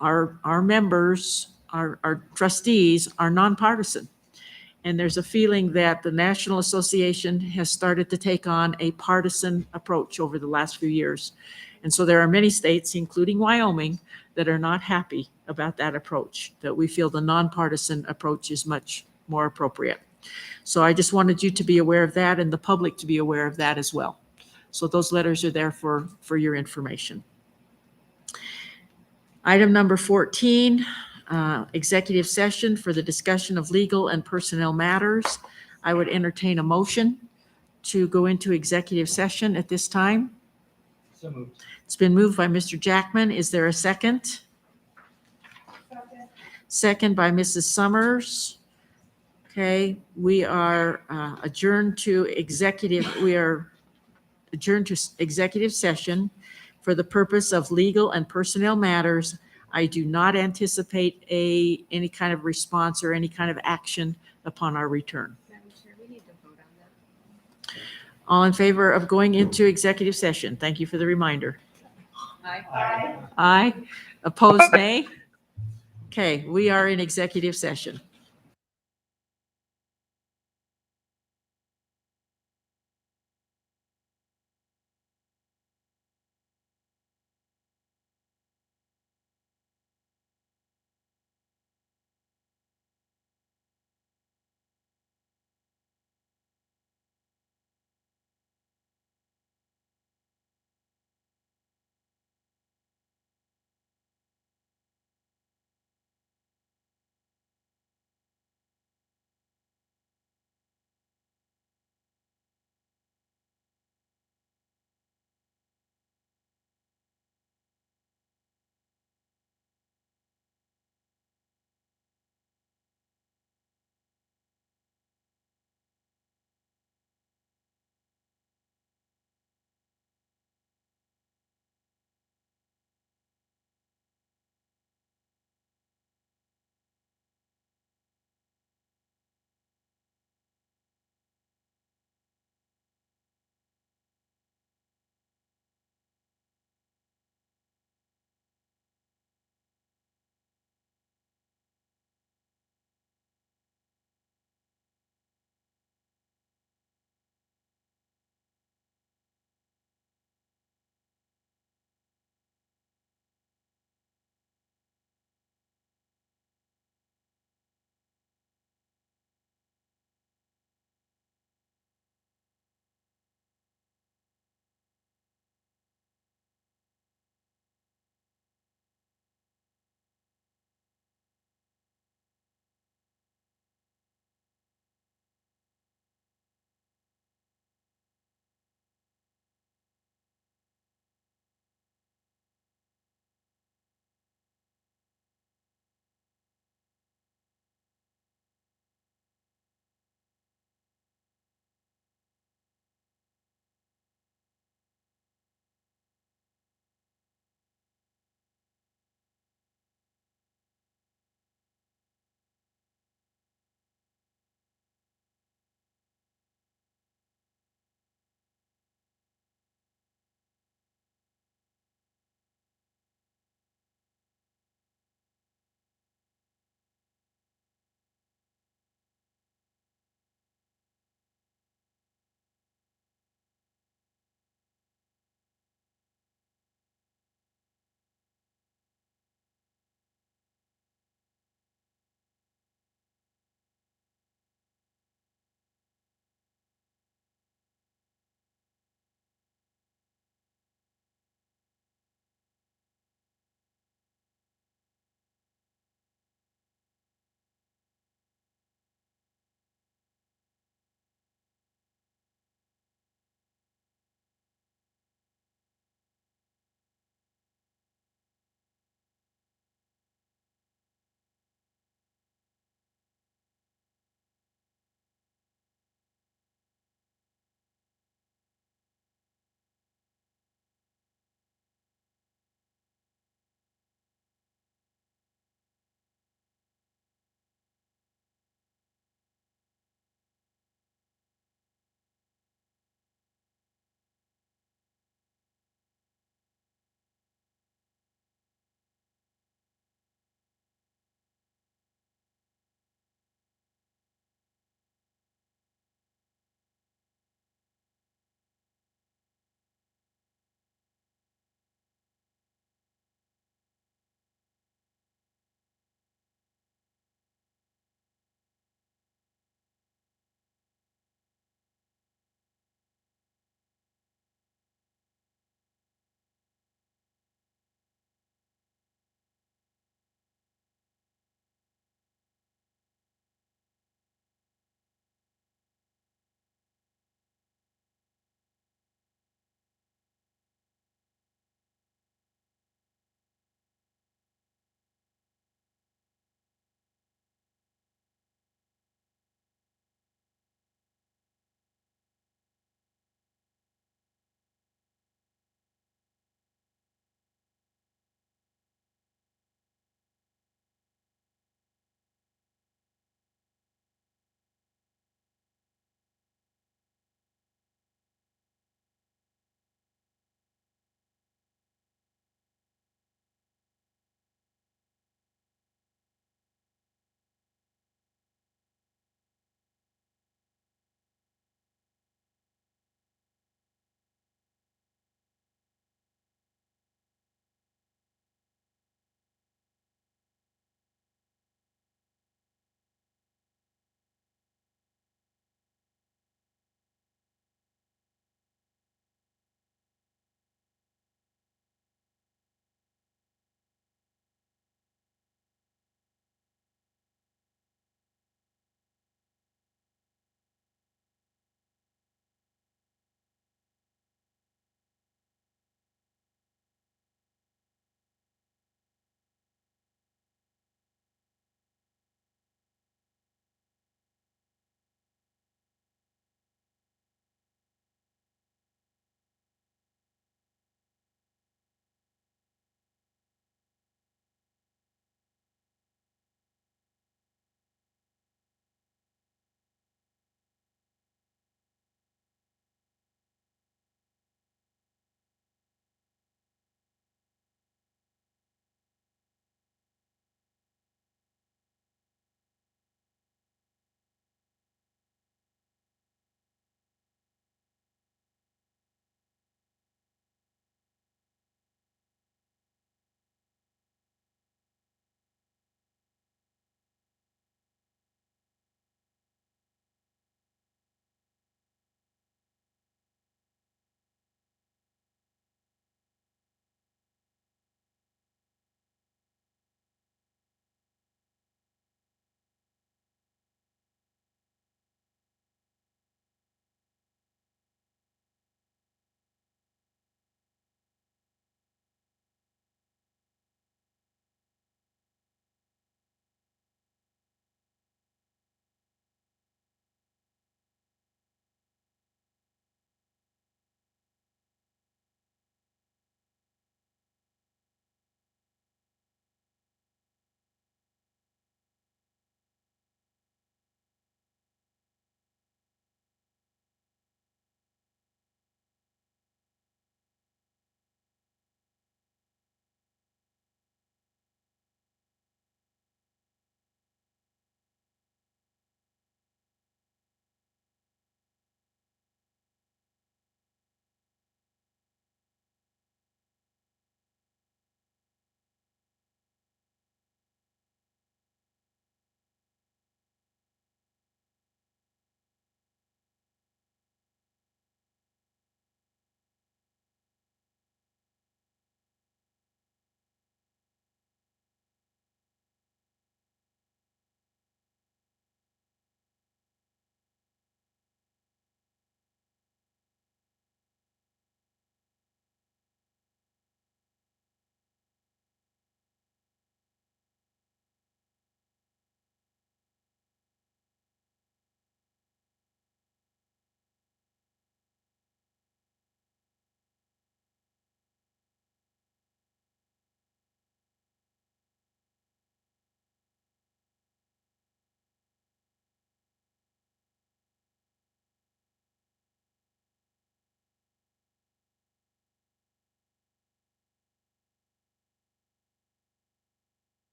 our members, our trustees are nonpartisan. And there's a feeling that the National Association has started to take on a partisan approach over the last few years. And so there are many states, including Wyoming, that are not happy about that approach, that we feel the nonpartisan approach is much more appropriate. So I just wanted you to be aware of that and the public to be aware of that as well. So those letters are there for your information. Item number 14, executive session for the discussion of legal and personnel matters. I would entertain a motion to go into executive session at this time. So moved. It's been moved by Mr. Jackman. Is there a second? Second by Mrs. Summers. Okay, we are adjourned to executive session for the purpose of legal and personnel matters. I do not anticipate any kind of response or any kind of action upon our return. Madam Chair, we need to vote on that. All in favor of going into executive session? Thank you for the reminder. Aye. Aye. Opposed, nay? Okay, we are in executive session.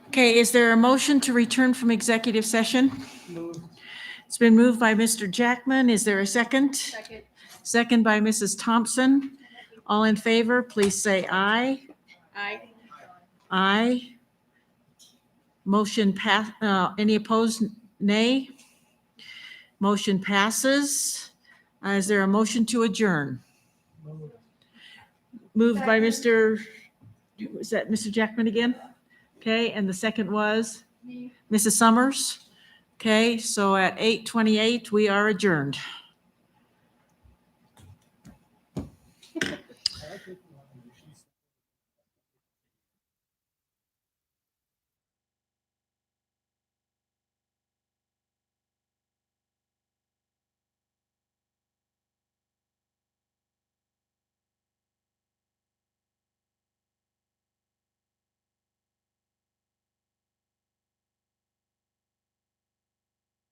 Okay, is there a motion to return from executive session? It's been moved by Mr. Jackman. Is there a second? Second. Second by Mrs. Thompson. All in favor, please say aye. Aye. Aye. Motion pass, any opposed, nay? Motion passes. Is there a motion to adjourn? Moved by Mr., was that Mr. Jackman again? Okay, and the second was? Mrs. Summers? Okay, so at 8:28, we are adjourned.